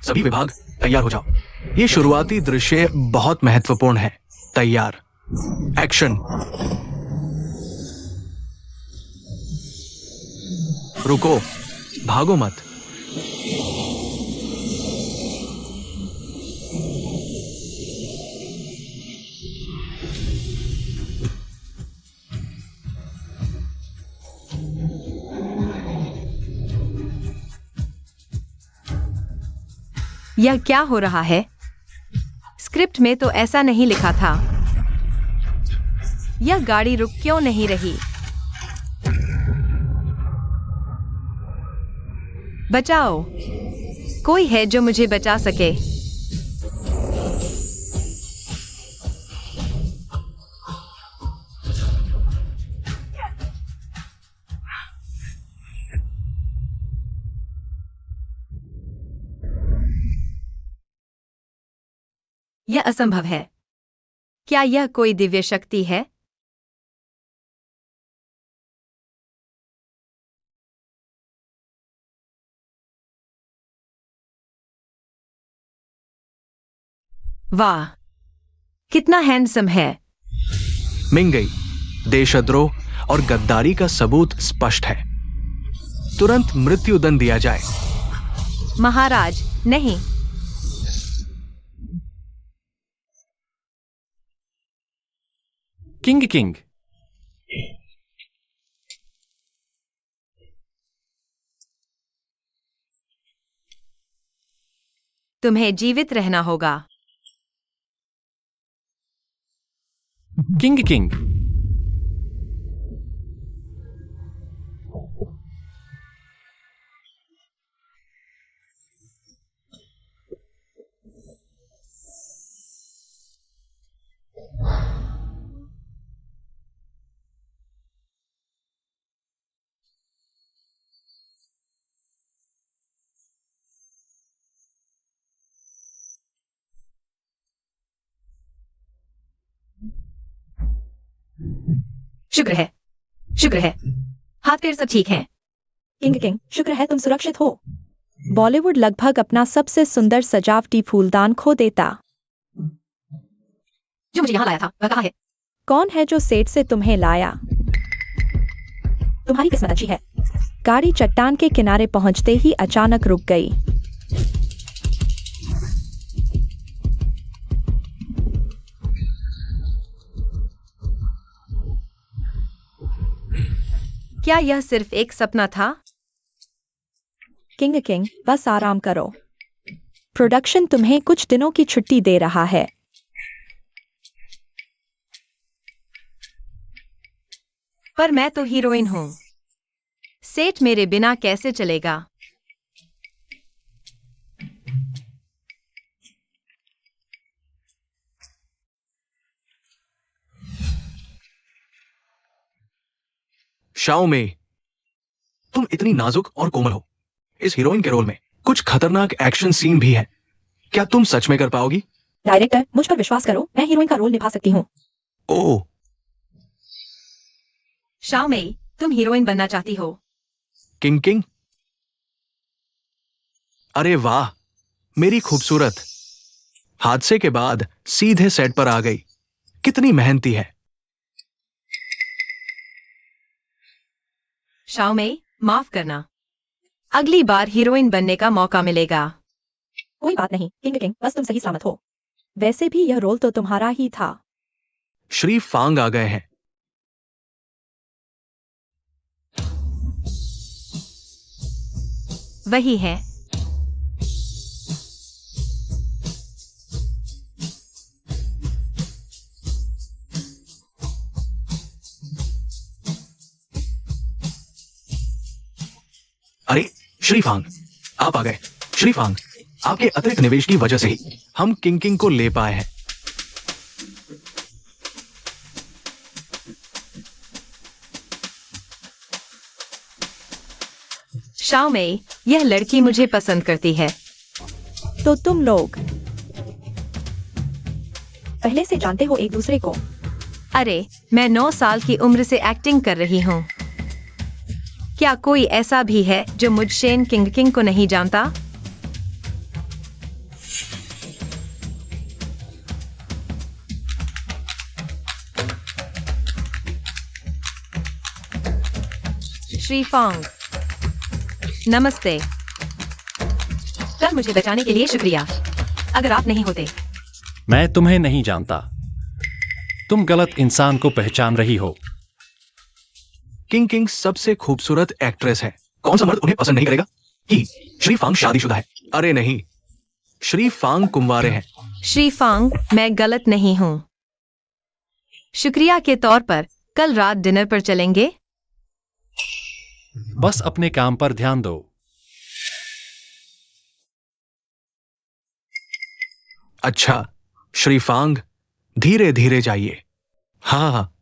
सभी विभाग तैयार हो जाओ। ये शुरुआती दृश्य बहुत महत्वपूर्ण है। तैयार, एक्शन। रुको, भागो मत। यह क्या हो रहा है? स्क्रिप्ट में तो ऐसा नहीं लिखा था। यह गाड़ी रुक क्यों नहीं रही? बचाओ, कोई है जो मुझे बचा सके? यह असंभव है। क्या यह कोई दिव्य शक्ति है? वाह, कितना हैंडसम है। मिंगई, देशद्रोह और गद्दारी का सबूत स्पष्ट है। तुरंत मृत्युदंड दिया जाए। महाराज, नहीं। किंग। तुम्हें जीवित रहना होगा। किंग। शुक्र है, शुक्र है। हाथ पैर सब ठीक हैं। किंग, शुक्र है तुम सुरक्षित हो। बॉलीवुड लगभग अपना सबसे सुंदर सजावटी फूलदान खो देता। जो मुझे यहाँ लाया था वह कहाँ है? कौन है जो सेट से तुम्हें लाया? तुम्हारी किस्मत अच्छी है। गाड़ी चट्टान के किनारे पहुंचते ही अचानक रुक गई। क्या यह सिर्फ एक सपना था? किंग, बस आराम करो। प्रोडक्शन तुम्हें कुछ दिनों की छुट्टी दे रहा है। पर मैं तो हीरोइन हूं। सेट मेरे बिना कैसे चलेगा? शाओ में, तुम इतनी नाजुक और कोमल हो। इस हीरोइन के रोल में कुछ खतरनाक एक्शन सीन भी है। क्या तुम सच में कर पाओगी? डायरेक्टर, मुझ पर विश्वास करो, मैं हीरोइन का रोल निभा सकती हूँ। ओह, शाओ में, तुम हीरोइन बनना चाहती हो? किंग। अरे वाह, मेरी खूबसूरत। हादसे के बाद सीधे सेट पर आ गई। कितनी मेहनती है। शाओ में, माफ करना। अगली बार हीरोइन बनने का मौका मिलेगा। कोई बात नहीं किंग, बस तुम सही सलामत हो। वैसे भी यह रोल तो तुम्हारा ही था। श्री फांग आ गए हैं। वही है। अरे श्री फांग, आप आ गए। श्री फांग, आपके अतिरिक्त निवेश की वजह से ही हम किंग को ले पाए हैं। शाओ में, यह लड़की मुझे पसंद करती है। तो तुम लोग पहले से जानते हो एक दूसरे को? अरे, मैं 9 साल की उम्र से एक्टिंग कर रही हूँ। क्या कोई ऐसा भी है जो मुझ शेन किंग को नहीं जानता? श्रीफांग, नमस्ते। कल मुझे बचाने के लिए शुक्रिया। अगर आप नहीं होते। मैं तुम्हें नहीं जानता। तुम गलत इंसान को पहचान रही हो। किंग किंग सबसे खूबसूरत एक्ट्रेस है। कौन सा मर्द उन्हें पसंद नहीं करेगा? कि श्री फांग शादीशुदा है। अरे नहीं, श्री फांग कुंवारे हैं। श्रीफांग, मैं गलत नहीं हूँ। शुक्रिया के तौर पर कल रात डिनर पर चलेंगे। बस अपने काम पर ध्यान दो। अच्छा श्री फांग, धीरे धीरे जाइए। हाँ हाँ।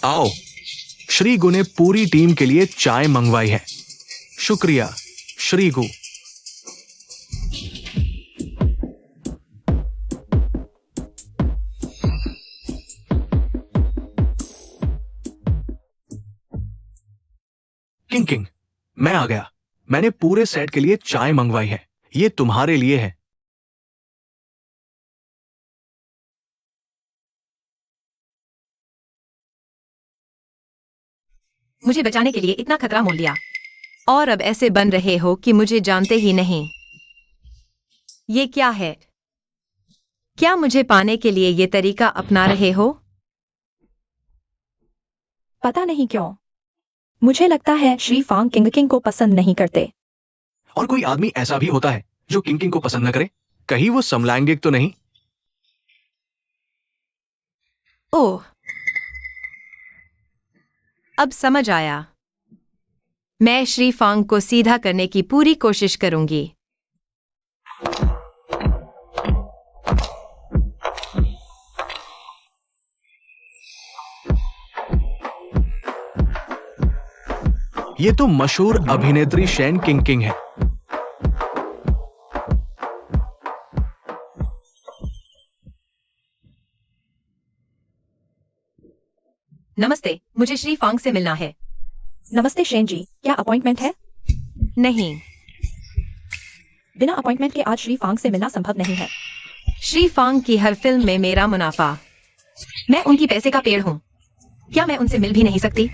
आओ। श्री गु ने पूरी टीम के लिए चाय मंगवाई है। शुक्रिया श्री गु। किंग किंग, मैं आ गया। मैंने पूरे सेट के लिए चाय मंगवाई है। ये तुम्हारे लिए है। मुझे बचाने के लिए इतना खतरा मोल लिया, और अब ऐसे बन रहे हो कि मुझे जानते ही नहीं। ये क्या है? क्या मुझे पाने के लिए ये तरीका अपना रहे हो? पता नहीं क्यों मुझे लगता है श्री फांग किंग किंग को पसंद नहीं करते। और कोई आदमी ऐसा भी होता है जो किंग किंग को पसंद न करे। कहीं वो समलैंगिक तो नहीं? ओह, अब समझ आया। मैं श्री फांग को सीधा करने की पूरी कोशिश करूंगी। ये तो मशहूर अभिनेत्री शैन किंग किंग है। नमस्ते, मुझे श्री फांग से मिलना है। नमस्ते शेन जी, क्या अपॉइंटमेंट है? नहीं, बिना अपॉइंटमेंट के आज श्री फांग से मिलना संभव नहीं है। श्री फांग की हर फिल्म में मेरा मुनाफा। मैं उनकी पैसे का पेड़ हूँ। क्या मैं उनसे मिल भी नहीं सकती?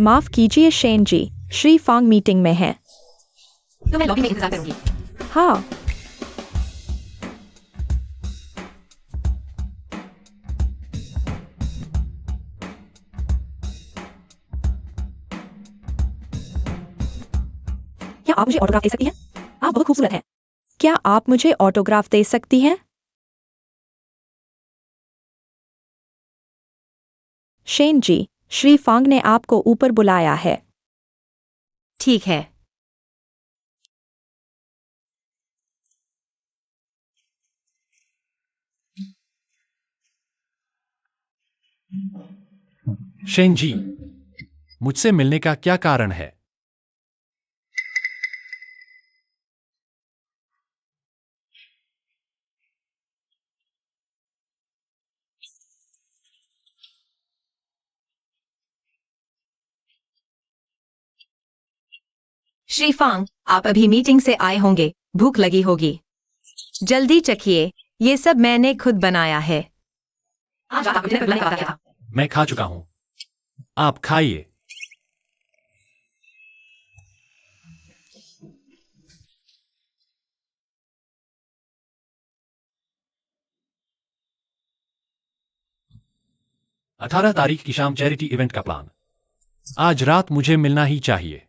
माफ कीजिए शेन जी, श्री फांग मीटिंग में है। तो मैं लॉबी में इंतजार करूंगी। हाँ। क्या आप मुझे ऑटोग्राफ दे सकती हैं? आप बहुत खूबसूरत हैं। क्या आप मुझे ऑटोग्राफ दे सकती हैं? शेन जी, श्री फांग ने आपको ऊपर बुलाया है। ठीक है। शेन जी, मुझसे मिलने का क्या कारण है? श्री फांग, आप अभी मीटिंग से आए होंगे, भूख लगी होगी। जल्दी चखिए, ये सब मैंने खुद बनाया है। आज रात आपको डिनर पर बुलाने का वादा किया था। मैं खा चुका हूं। आप खाइए। अठारह तारीख की शाम चैरिटी इवेंट का प्लान। आज रात मुझे मिलना ही चाहिए।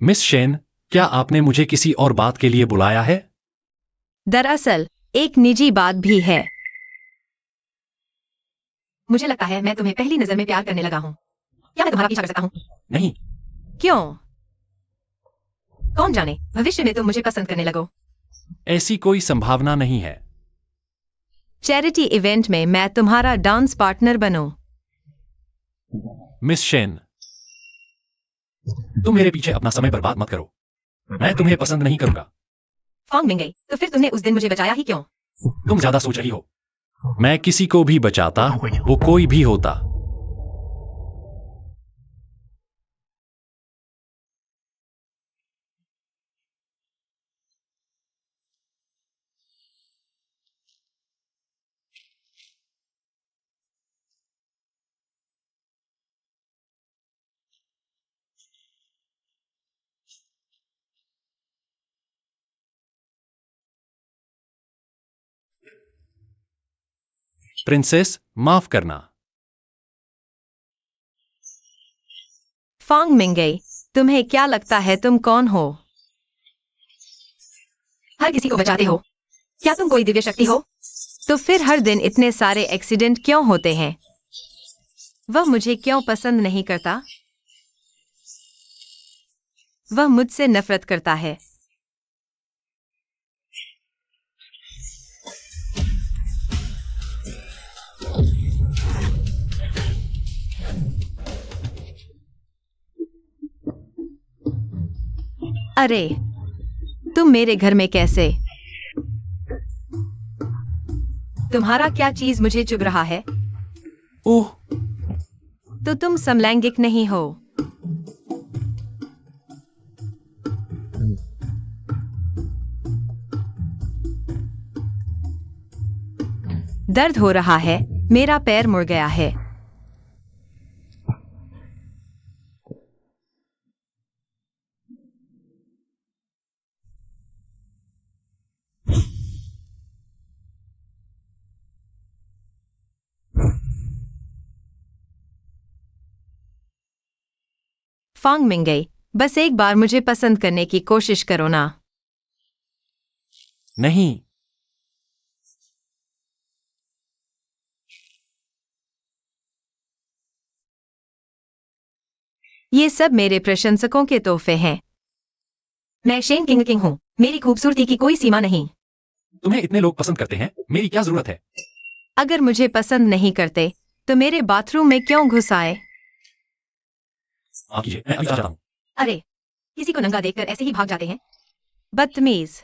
मिस शेन, क्या आपने मुझे किसी और बात के लिए बुलाया है? दरअसल एक निजी बात भी है। मुझे लगता है मैं तुम्हें पहली नजर में प्यार करने लगा हूँ। क्या मैं तुम्हारा पीछा कर सकता हूँ? नहीं। क्यों? कौन जाने, भविष्य में तुम मुझे पसंद करने लगो। ऐसी कोई संभावना नहीं है। चैरिटी इवेंट में मैं तुम्हारा डांस पार्टनर बनूं। मिस शेन, तुम मेरे पीछे अपना समय बर्बाद मत करो। मैं तुम्हें पसंद नहीं करूंगा। फांग मिल गई, तो फिर तुमने उस दिन मुझे बचाया ही क्यों? तुम ज्यादा सोच रही हो। मैं किसी को भी बचाता, वो कोई भी होता। प्रिंसेस, माफ करना। फांग मिंगई, तुम्हें क्या लगता है तुम कौन हो? हर किसी को बचाते हो। क्या तुम कोई दिव्य शक्ति हो? तो फिर हर दिन इतने सारे एक्सीडेंट क्यों होते हैं? वह मुझे क्यों पसंद नहीं करता? वह मुझसे नफरत करता है। अरे, तुम मेरे घर में कैसे? तुम्हारा क्या चीज मुझे चुभ रहा है? ओह, तो तुम समलैंगिक नहीं हो। दर्द हो रहा है, मेरा पैर मुड़ गया है। फांग मिंगई, बस एक बार मुझे पसंद करने की कोशिश करो ना। नहीं। ये सब मेरे प्रशंसकों के तोहफे हैं। मैं शेन किंग हूँ। मेरी खूबसूरती की कोई सीमा नहीं। तुम्हें इतने लोग पसंद करते हैं, मेरी क्या जरूरत है? अगर मुझे पसंद नहीं करते तो मेरे बाथरूम में क्यों घुस आए? माफ कीजिए, मैं अभी जाता हूँ। अरे, किसी को नंगा देखकर ऐसे ही भाग जाते हैं? बदतमीज।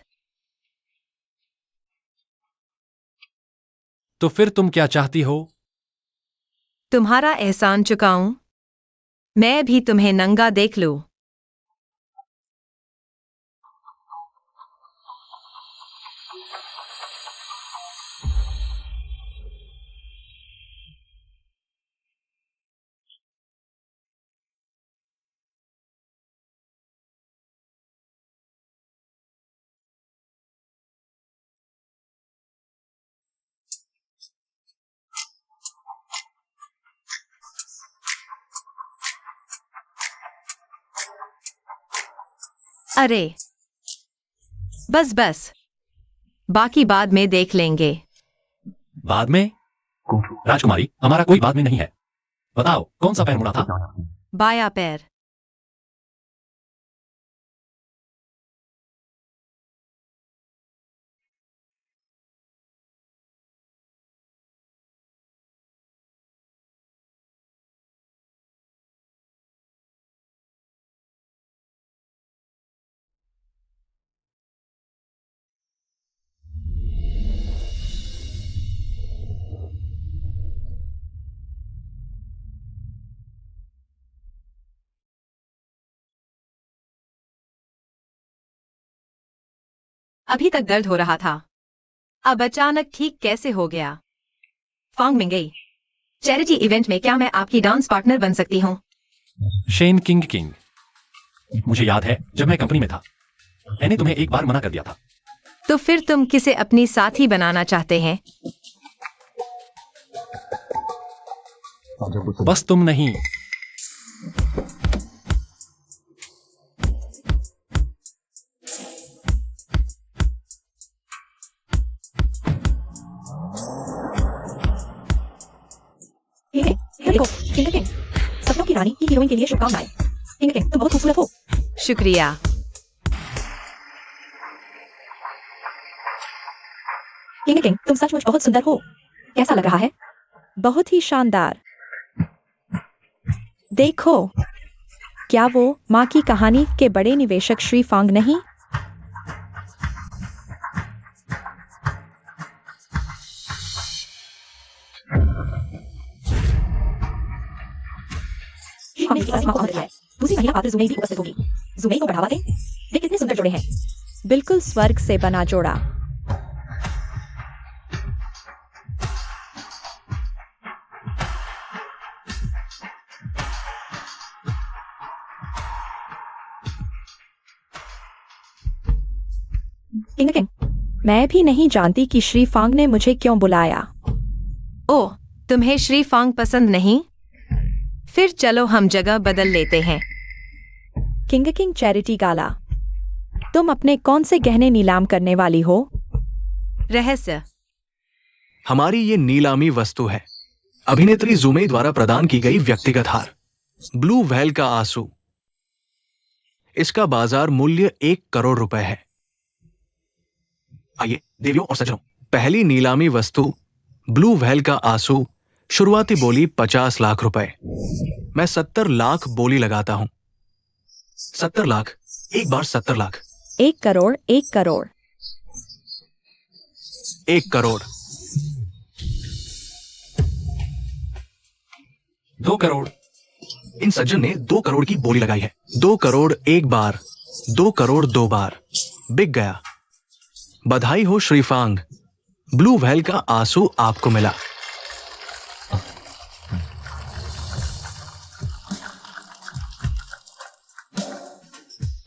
तो फिर तुम क्या चाहती हो? तुम्हारा एहसान चुकाऊं? मैं भी तुम्हें नंगा देख लूं। अरे, बस बाकी बाद में देख लेंगे। बाद में? राजकुमारी, हमारा कोई बाद में नहीं है। बताओ, कौन सा पैर मुड़ा था? बाया पैर। अभी तक दर्द हो रहा था, अब अचानक ठीक कैसे हो गया? फांग मिंगई, चैरिटी इवेंट में क्या मैं आपकी डांस पार्टनर बन सकती हूँ? शेन किंग, मुझे याद है जब मैं कंपनी में था, मैंने तुम्हें एक बार मना कर दिया था। तो फिर तुम किसे अपनी साथी बनाना चाहते हैं? बस तुम नहीं। देखो, किंग, सपनों की रानी की हीरोइन के लिए शुभकामनाएं। किंग, तुम बहुत खूबसूरत हो। शुक्रिया। किंग, तुम सचमुच बहुत सुंदर हो। कैसा लग रहा है? बहुत ही शानदार। देखो, क्या वो माँ की कहानी के बड़े निवेशक श्री फांग नहीं? हमने इसकी सीमा को अमल किया है। दूसरी महिला पात्र जुमई भी उपस्थित होगी। जुमई को बढ़ावा दें। वे कितने सुंदर जोड़े हैं। बिल्कुल स्वर्ग से बना जोड़ा। किंग, मैं भी नहीं जानती कि श्री फांग ने मुझे क्यों बुलाया। ओह, तुम्हें श्री फांग पसंद नहीं? फिर चलो हम जगह बदल लेते हैं। किंग किंग चैरिटी गाला। तुम अपने कौन से गहने नीलाम करने वाली हो? रहस्य। हमारी ये नीलामी वस्तु है, अभिनेत्री जुमे द्वारा प्रदान की गई व्यक्तिगत हार, ब्लू व्हेल का आंसू। इसका बाजार मूल्य 1 करोड़ रुपए है। आइए देवियों और सज्जनों, पहली नीलामी वस्तु ब्लू व्हेल का आंसू, शुरुआती बोली 50 लाख रुपए। मैं 70 लाख बोली लगाता हूं। 70 लाख, एक बार 70 लाख। 1 करोड़, 1 करोड़। 1 करोड़, 2 करोड़, इन सज्जन ने 2 करोड़ की बोली लगाई है। 2 करोड़ एक बार, 2 करोड़ 2 बार, बिक गया। बधाई हो श्रीफांग, ब्लू व्हेल का आंसू आपको मिला।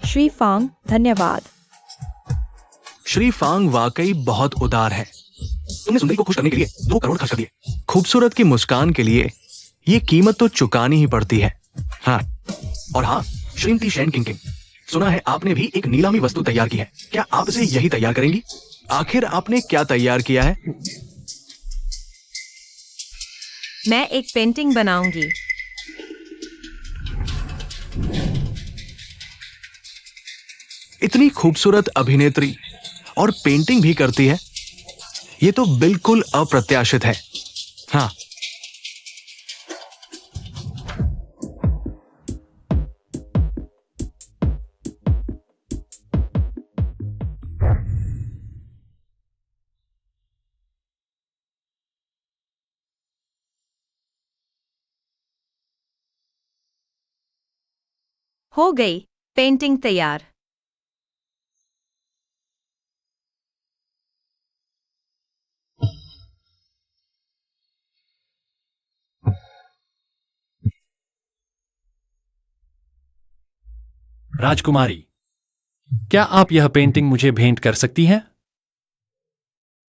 श्री फांग, धन्यवाद। श्रीफांग वाकई बहुत उदार है। तुमने सुंदरी को खुश करने के लिए 2 करोड़ खर्च कर दिए। खूबसूरत की मुस्कान के लिए ये कीमत तो चुकानी ही पड़ती है। हाँ, और हाँ, श्रीमती शैन किंग किंग, सुना है आपने भी एक नीलामी वस्तु तैयार की है। क्या आप इसे यही तैयार करेंगी? आखिर आपने क्या तैयार किया है? मैं एक पेंटिंग बनाऊंगी। इतनी खूबसूरत अभिनेत्री और पेंटिंग भी करती है, ये तो बिल्कुल अप्रत्याशित है। हाँ, हो गई पेंटिंग तैयार। राजकुमारी, क्या आप यह पेंटिंग मुझे भेंट कर सकती हैं?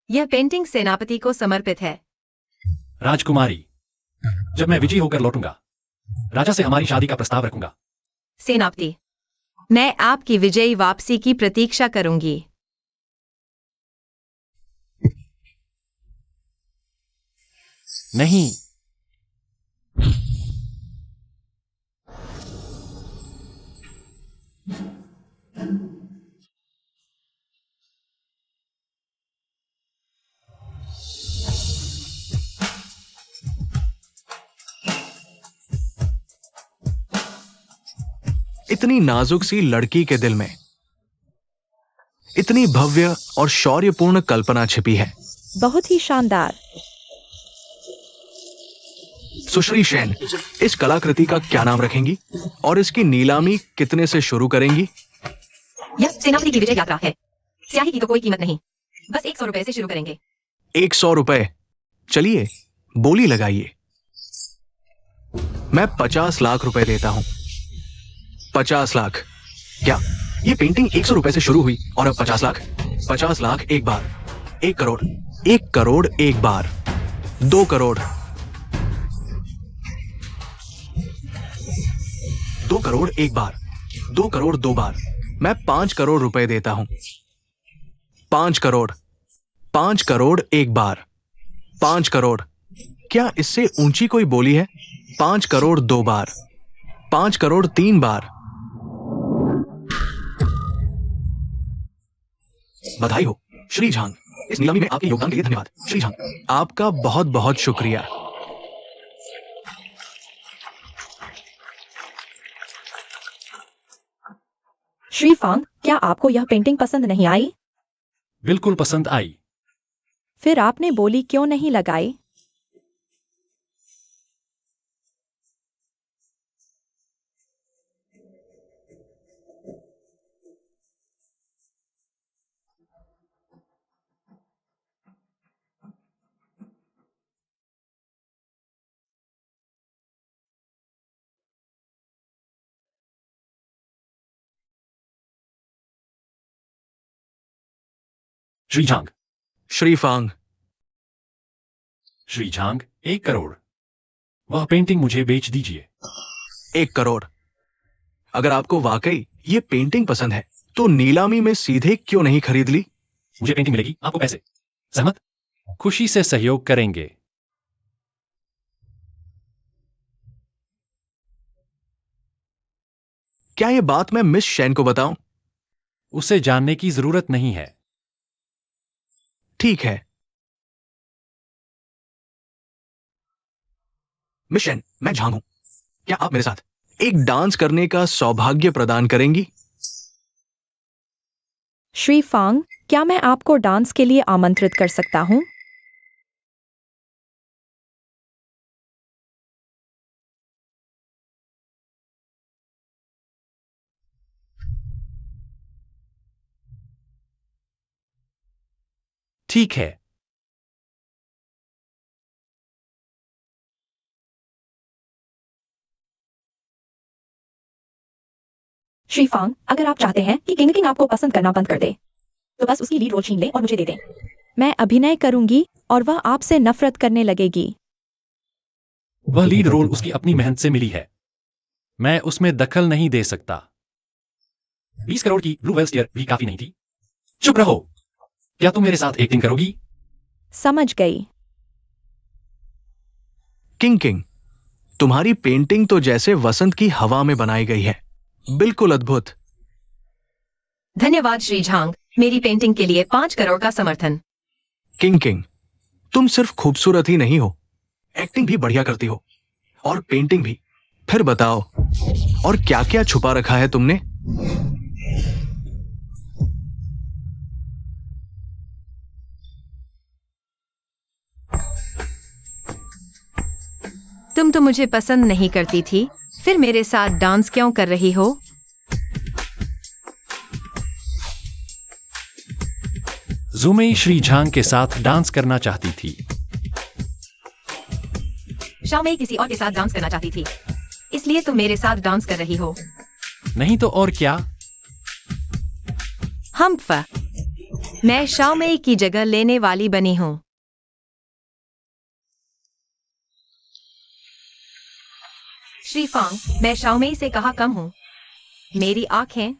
यह पेंटिंग सेनापति को समर्पित है। राजकुमारी, जब मैं विजयी होकर लौटूंगा, राजा से हमारी शादी का प्रस्ताव रखूंगा। सेनापति, मैं आपकी विजयी वापसी की प्रतीक्षा करूंगी। नहीं, इतनी नाजुक सी लड़की के दिल में इतनी भव्य और शौर्यपूर्ण कल्पना छिपी है। बहुत ही शानदार। सुश्री शैन, इस कलाकृति का क्या नाम रखेंगी और इसकी नीलामी कितने से शुरू करेंगी? यह सेनापति की विजय यात्रा है। स्याही की तो कोई कीमत नहीं, बस 100 रुपए से शुरू करेंगे। 100 रुपए। चलिए बोली लगाइए। मैं 50 लाख रुपए देता हूं। 50 लाख। क्या ये पेंटिंग 100 रुपए से शुरू हुई और अब 50 लाख? 50 लाख एक बार, 1 करोड़, 1 करोड़ एक बार, 2 करोड़, 2 करोड़ एक बार, 2 करोड़ 2 बार। मैं 5 करोड़ रुपए देता हूं। 5 करोड़, 5 करोड़ एक बार, 5 करोड़। क्या इससे ऊंची कोई बोली है? 5 करोड़ 2 बार, 5 करोड़ 3 बार। बधाई हो श्री झांग, इस नीलामी में आपके योगदान के लिए धन्यवाद। श्री झांग, आपका बहुत बहुत शुक्रिया। श्री फांग, क्या आपको यह पेंटिंग पसंद नहीं आई? बिल्कुल पसंद आई। फिर आपने बोली क्यों नहीं लगाई? श्री झांग, श्री फांग, श्री झांग, 1 करोड़। वह पेंटिंग मुझे बेच दीजिए। 1 करोड़। अगर आपको वाकई ये पेंटिंग पसंद है तो नीलामी में सीधे क्यों नहीं खरीद ली? मुझे पेंटिंग मिलेगी, आपको पैसे। सहमत? खुशी से सहयोग करेंगे। क्या ये बात मैं मिस शेन को बताऊं? उसे जानने की जरूरत नहीं है। ठीक है। मिस शेन, मैं झांग हूं। क्या आप मेरे साथ एक डांस करने का सौभाग्य प्रदान करेंगी? श्री फांग, क्या मैं आपको डांस के लिए आमंत्रित कर सकता हूँ? ठीक है। श्री फांग, अगर आप चाहते हैं कि किंग किंग आपको पसंद करना बंद कर दे, तो बस उसकी लीड रोल छीन लें और मुझे दे दें। मैं अभिनय करूंगी और वह आपसे नफरत करने लगेगी। वह लीड रोल उसकी अपनी मेहनत से मिली है। मैं उसमें दखल नहीं दे सकता। 20 करोड़ की ब्लू वेल स्टीयर भी काफी नहीं थी। चुप रहो। क्या तुम मेरे साथ एक्टिंग करोगी? समझ गई। किंग किंग, तुम्हारी पेंटिंग तो जैसे वसंत की हवा में बनाई गई है। बिल्कुल अद्भुत। धन्यवाद श्री झांग, मेरी पेंटिंग के लिए 5 करोड़ का समर्थन। किंग किंग, तुम सिर्फ खूबसूरत ही नहीं हो, एक्टिंग भी बढ़िया करती हो और पेंटिंग भी। फिर बताओ, और क्या क्या छुपा रखा है तुमने? तुम तो मुझे पसंद नहीं करती थी, फिर मेरे साथ डांस क्यों कर रही हो? जुमेई श्री झांग के साथ डांस करना चाहती थी। शाओमेई किसी और के साथ डांस करना चाहती थी, इसलिए तुम मेरे साथ डांस कर रही हो। नहीं तो और क्या? हम्फ, मैं शाओमेई की जगह लेने वाली बनी हूं। श्री फांग, मैं शाओमेई से कहाँ कम हूं? मेरी आंखें,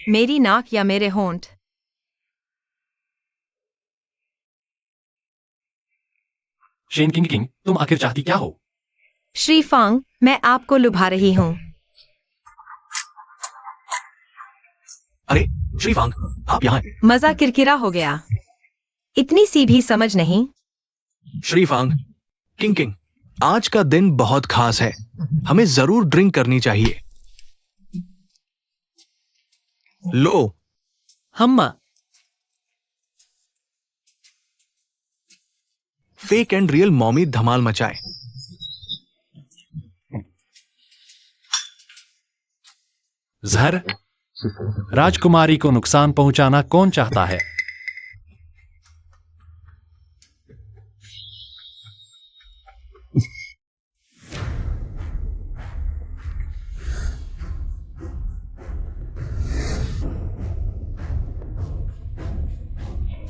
मेरी नाक या मेरे होंठ? शेन किंग किंग, तुम आखिर चाहती क्या हो? श्री फांग, मैं आपको लुभा रही हूं। अरे श्रीफांग, आप यहां हैं। मजा किरकिरा हो गया। इतनी सी भी समझ नहीं। श्रीफांग, किंग किंग, आज का दिन बहुत खास है, हमें जरूर ड्रिंक करनी चाहिए। लो। हम्मा। फेक एंड रियल मॉमी धमाल मचाए। जहर, राजकुमारी को नुकसान पहुंचाना कौन चाहता है?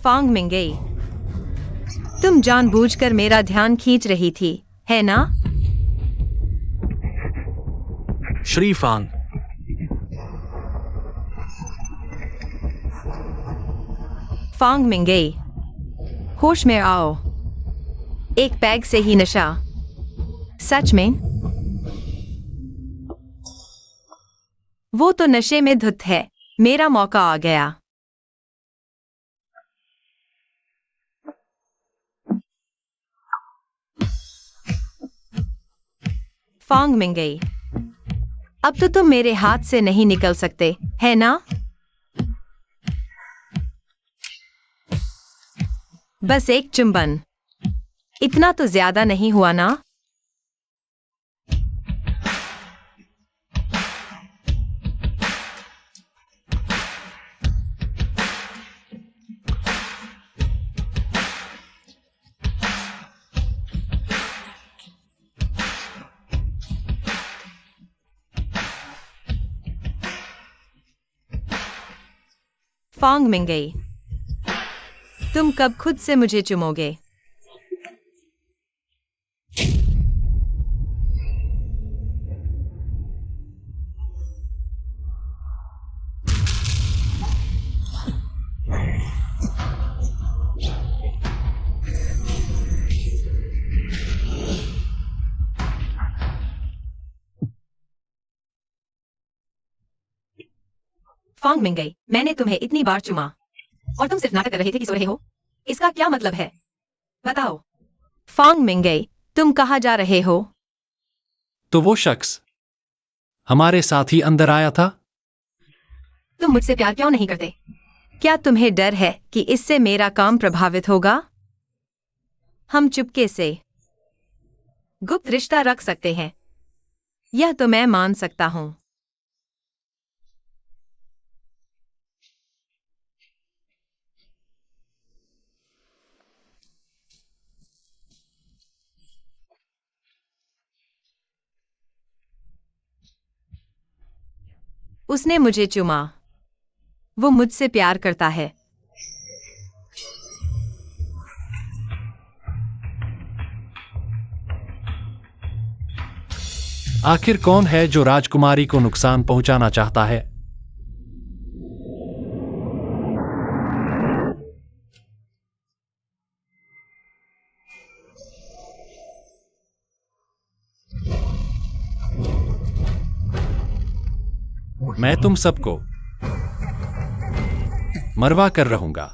फांग मिंगई, तुम जानबूझकर मेरा ध्यान खींच रही थी, है ना? श्रीफांग, फांग मिंगई, होश में आओ। एक पैग से ही नशा? सच में? वो तो नशे में धुत है। मेरा मौका आ गया। फांग मिंगई, अब तो तुम मेरे हाथ से नहीं निकल सकते, है ना? बस एक चुंबन, इतना तो ज्यादा नहीं हुआ ना? फांग मिंगई, तुम कब खुद से मुझे चुमोगे? फांग मिंगई, मैंने तुम्हें इतनी बार चुमा और तुम सिर्फ नाटक कर रहे थे कि सो रहे हो। इसका क्या मतलब है? बताओ। फांग मिंगई, तुम कहाँ जा रहे हो? तो वो शख्स हमारे साथ ही अंदर आया था। तुम मुझसे प्यार क्यों नहीं करते? क्या तुम्हें डर है कि इससे मेरा काम प्रभावित होगा? हम चुपके से गुप्त रिश्ता रख सकते हैं, यह तो मैं मान सकता हूं। उसने मुझे चुमा, वो मुझसे प्यार करता है। आखिर कौन है जो राजकुमारी को नुकसान पहुंचाना चाहता है? मैं तुम सबको मरवा कर रहूंगा।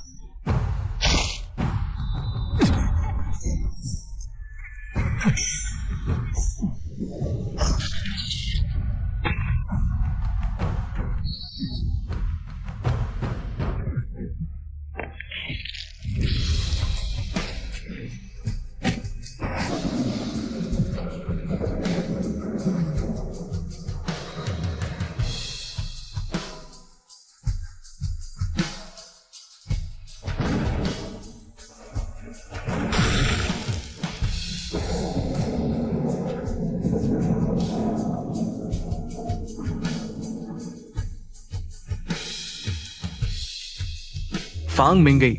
फांग मिंगई,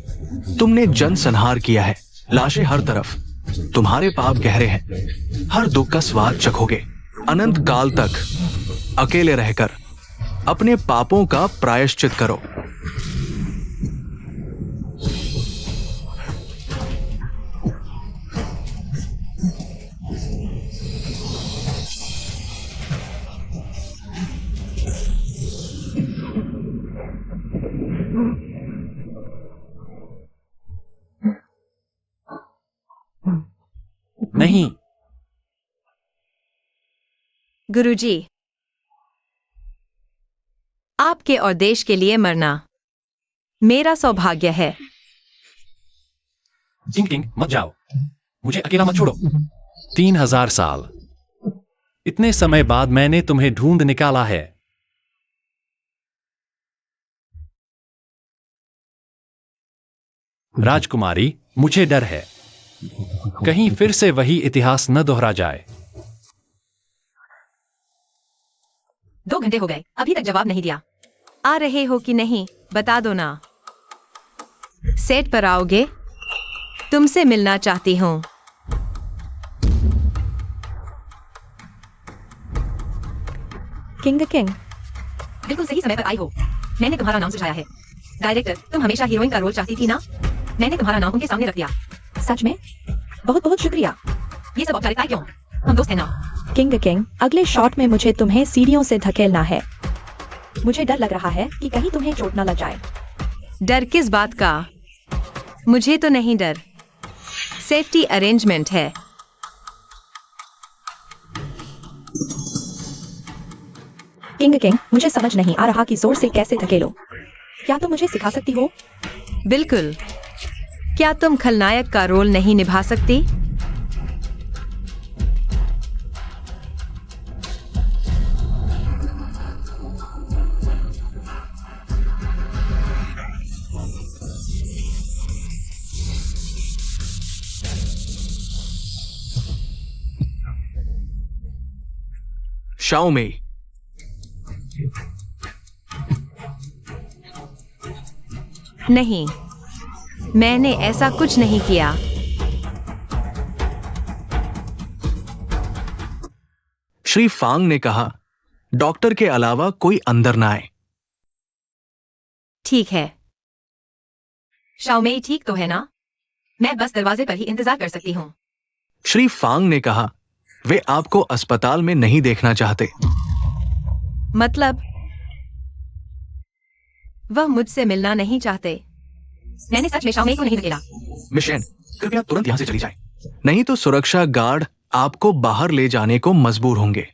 तुमने जनसंहार किया है। लाशें हर तरफ। तुम्हारे पाप गहरे हैं। हर दुख का स्वाद चखोगे। अनंत काल तक अकेले रहकर अपने पापों का प्रायश्चित करो। नहीं, गुरुजी, आपके और देश के लिए मरना मेरा सौभाग्य है। किंग किंग, मत जाओ। मुझे अकेला मत छोड़ो। 3000 साल। इतने समय बाद मैंने तुम्हें ढूंढ निकाला है। राजकुमारी, मुझे डर है कहीं फिर से वही इतिहास न दोहरा जाए। 2 घंटे हो गए, अभी तक जवाब नहीं दिया। आ रहे हो कि नहीं, बता दो ना। सेट पर आओगे? तुमसे मिलना चाहती हूँ। किंग किंग, बिल्कुल सही समय पर आई हो। मैंने तुम्हारा नाम सुझाया है। डायरेक्टर, तुम हमेशा हीरोइन का रोल चाहती थी ना? मैंने तुम्हारा नाम उनके सामने रख दिया। सच में? बहुत बहुत शुक्रिया। ये सब औपचारिकताएं क्यों? हम दोस्त हैं ना? किंग किंग, अगले शॉट में मुझे तुम्हें सीढ़ियों से धकेलना है। मुझे डर लग रहा है कि कहीं तुम्हें चोट न लग जाए। डर किस बात का? मुझे तो नहीं डर। सेफ्टी अरेंजमेंट है। किंग किंग, मुझे समझ नहीं आ रहा कि जोर से कैसे धकेलो। क्या तुम मुझे सिखा सकती हो? बिल्कुल। क्या तुम खलनायक का रोल नहीं निभा सकती? शाओमी, नहीं, मैंने ऐसा कुछ नहीं किया। श्री फांग ने कहा, डॉक्टर के अलावा कोई अंदर ना आए। ठीक है। शाओमेई ठीक तो है ना? मैं बस दरवाजे पर ही इंतजार कर सकती हूँ। श्री फांग ने कहा, वे आपको अस्पताल में नहीं देखना चाहते। मतलब? वह मुझसे मिलना नहीं चाहते। मैंने सच में शाओमेई को नहीं धकेला। मिस शेन, कृपया तुरंत यहाँ से चली जाएं। नहीं तो सुरक्षा गार्ड आपको बाहर ले जाने को मजबूर होंगे।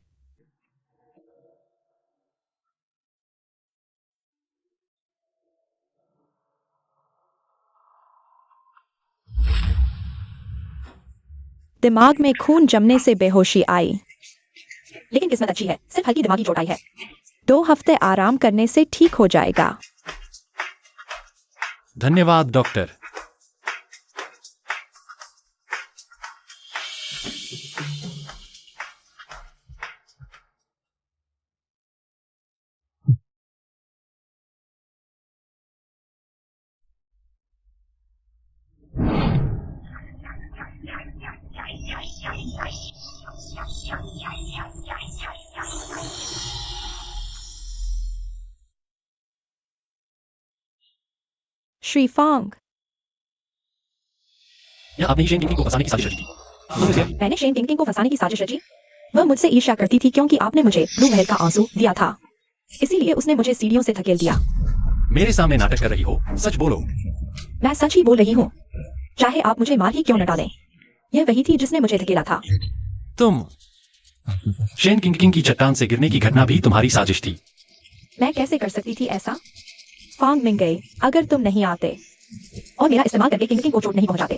दिमाग में खून जमने से बेहोशी आई। लेकिन किस्मत अच्छी है, सिर्फ हल्की दिमागी चोट आई है। 2 हफ्ते आराम करने से ठीक हो जाएगा। धन्यवाद डॉक्टर। श्रीफांग, या आपने शेन किंग को फंसाने की साजिश रची थी। तुमने उसे- मैंने शेन किंग को फंसाने की साजिश रची। वह मुझसे ईर्ष्या करती थी क्योंकि आपने मुझे ब्लू व्हेल का आंसू दिया था। इसीलिए उसने मुझे सीढ़ियों से धकेल दिया। मेरे सामने नाटक कर रही हो, सच बोलो। मैं सच ही बोल रही हूँ, चाहे आप मुझे मार ही क्यों न डालें। यह वही थी जिसने मुझे धकेला था। तुम शेन किंग की चट्टान से गिरने की घटना भी तुम्हारी साजिश थी। मैं कैसे कर सकती थी ऐसा? फांग मिंगई, अगर तुम नहीं आते और मेरा इस्तेमाल करके किंग को चोट नहीं पहुंचाते,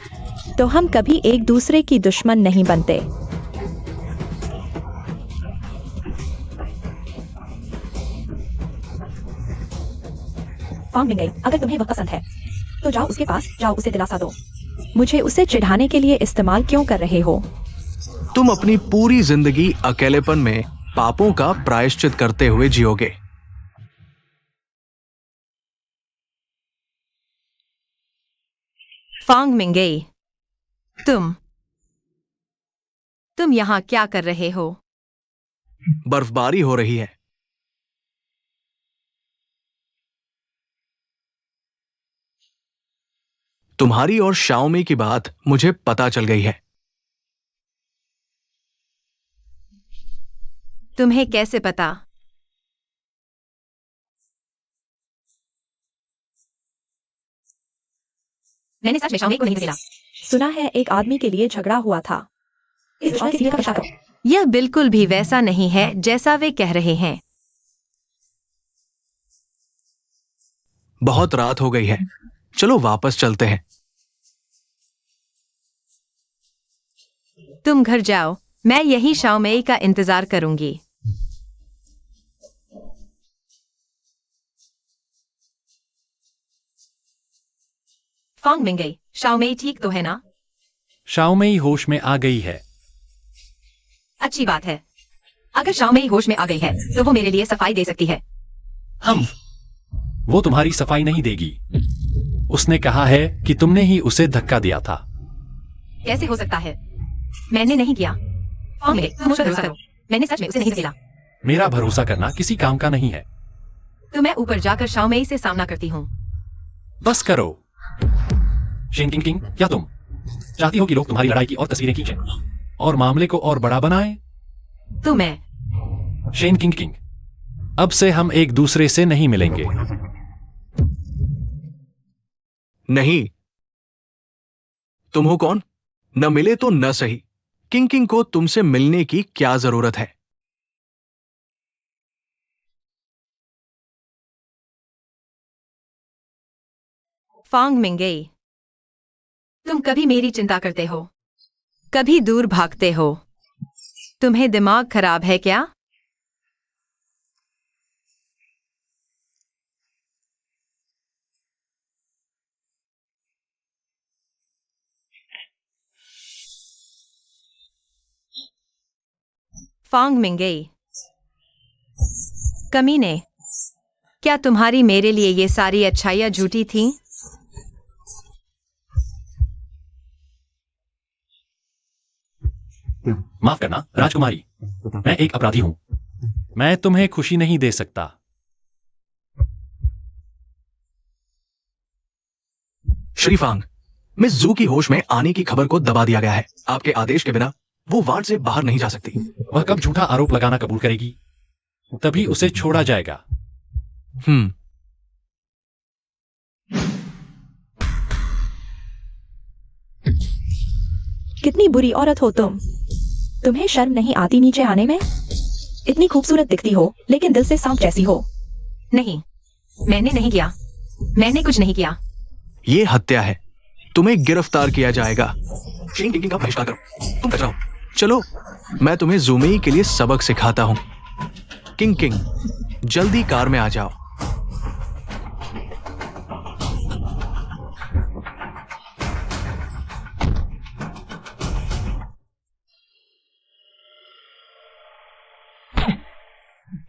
तो हम कभी एक दूसरे की दुश्मन नहीं बनते। फांग मिंगई, अगर तुम्हें वह पसंद है तो जाओ उसके पास, जाओ उसे दिलासा दो। मुझे उसे चिढ़ाने के लिए इस्तेमाल क्यों कर रहे हो? तुम अपनी पूरी जिंदगी अकेलेपन में पापों का प्रायश्चित करते हुए जियोगे। फांग मिंगई, तुम यहाँ क्या कर रहे हो? बर्फबारी हो रही है। तुम्हारी और शाओमी की बात मुझे पता चल गई है। तुम्हें कैसे पता? मैंने सच में शाओमी को नहीं धकेला। सुना है एक आदमी के लिए झगड़ा हुआ था। इस विशाल के सीने का पता करो। यह बिल्कुल भी वैसा नहीं है जैसा वे कह रहे हैं। बहुत रात हो गई है, चलो वापस चलते हैं। तुम घर जाओ, मैं यही शाओमेई का इंतजार करूंगी। फांग मिंगई, शाओमेई ठीक तो है ना? शाओमेई होश में आ गई है। अच्छी बात है। अगर शाओमेई होश में आ गई है तो वो मेरे लिए सफाई दे सकती है। वो तुम्हारी सफाई नहीं देगी। उसने कहा है कि तुमने ही उसे धक्का दिया था। कैसे हो सकता है? मैंने नहीं किया। फांग मिंगई, तुम मुझ पर भरोसा करो। मैंने सच में उसे नहीं धकेला। मेरा भरोसा करना किसी काम का नहीं है। तो मैं ऊपर जाकर शाओमेई से सामना करती हूँ। बस करो। शेन किंग, क्या तुम चाहती हो कि लोग तुम्हारी लड़ाई की और तस्वीरें खींचें और मामले को और बड़ा बनाएं? तो मैं शेन किंग, अब से हम एक दूसरे से नहीं मिलेंगे। नहीं, तुम हो कौन? न मिले तो न सही। किंग को तुमसे मिलने की क्या जरूरत है? फांग मिंगई, तुम कभी मेरी चिंता करते हो, कभी दूर भागते हो। तुम्हें दिमाग खराब है क्या? फांग मिंगई, कमीने, क्या तुम्हारी मेरे लिए ये सारी अच्छाइयां झूठी थीं? माफ करना राजकुमारी, मैं एक अपराधी हूं। मैं तुम्हें खुशी नहीं दे सकता। श्रीफांग, मिस जू की होश में आने की खबर को दबा दिया गया है। आपके आदेश के बिना वो वार्ड से बाहर नहीं जा सकती। वह कब झूठा आरोप लगाना कबूल करेगी, तभी उसे छोड़ा जाएगा। कितनी बुरी औरत हो तुम। तुम्हें शर्म नहीं आती नीचे आने में? इतनी खूबसूरत दिखती हो लेकिन दिल से सांप जैसी हो। नहीं, मैंने नहीं किया। मैंने कुछ नहीं किया। ये हत्या है। तुम्हें गिरफ्तार किया जाएगा। शेन किंकिंग का बहिष्कार करो। तुम बच जाओ। चलो, मैं तुम्हें ज़ूमेई के लिए सबक सिखाता हूं। किंकिंग, जल्दी कार में आ जाओ।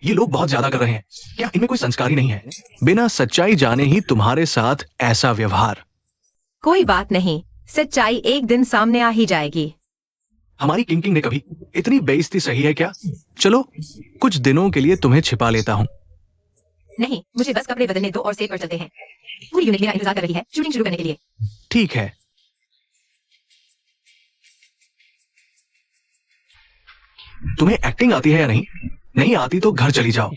ये लोग बहुत ज्यादा कर रहे हैं। क्या इनमें कोई संस्कार ही नहीं है? बिना सच्चाई जाने ही तुम्हारे साथ ऐसा व्यवहार। कोई बात नहीं, सच्चाई एक दिन सामने आ ही जाएगी। हमारी किंकिंग ने कभी इतनी बेइज्जती सही है क्या? चलो, कुछ दिनों के लिए तुम्हें छिपा लेता हूं। नहीं, मुझे बस कपड़े बदलने दो और सेट पर चलते हैं। पूरी यूनिट मेरा इंतजार कर रही है शूटिंग शुरू करने के लिए। ठीक है। तुम्हें एक्टिंग आती है या नहीं? नहीं आती तो घर चली जाओ।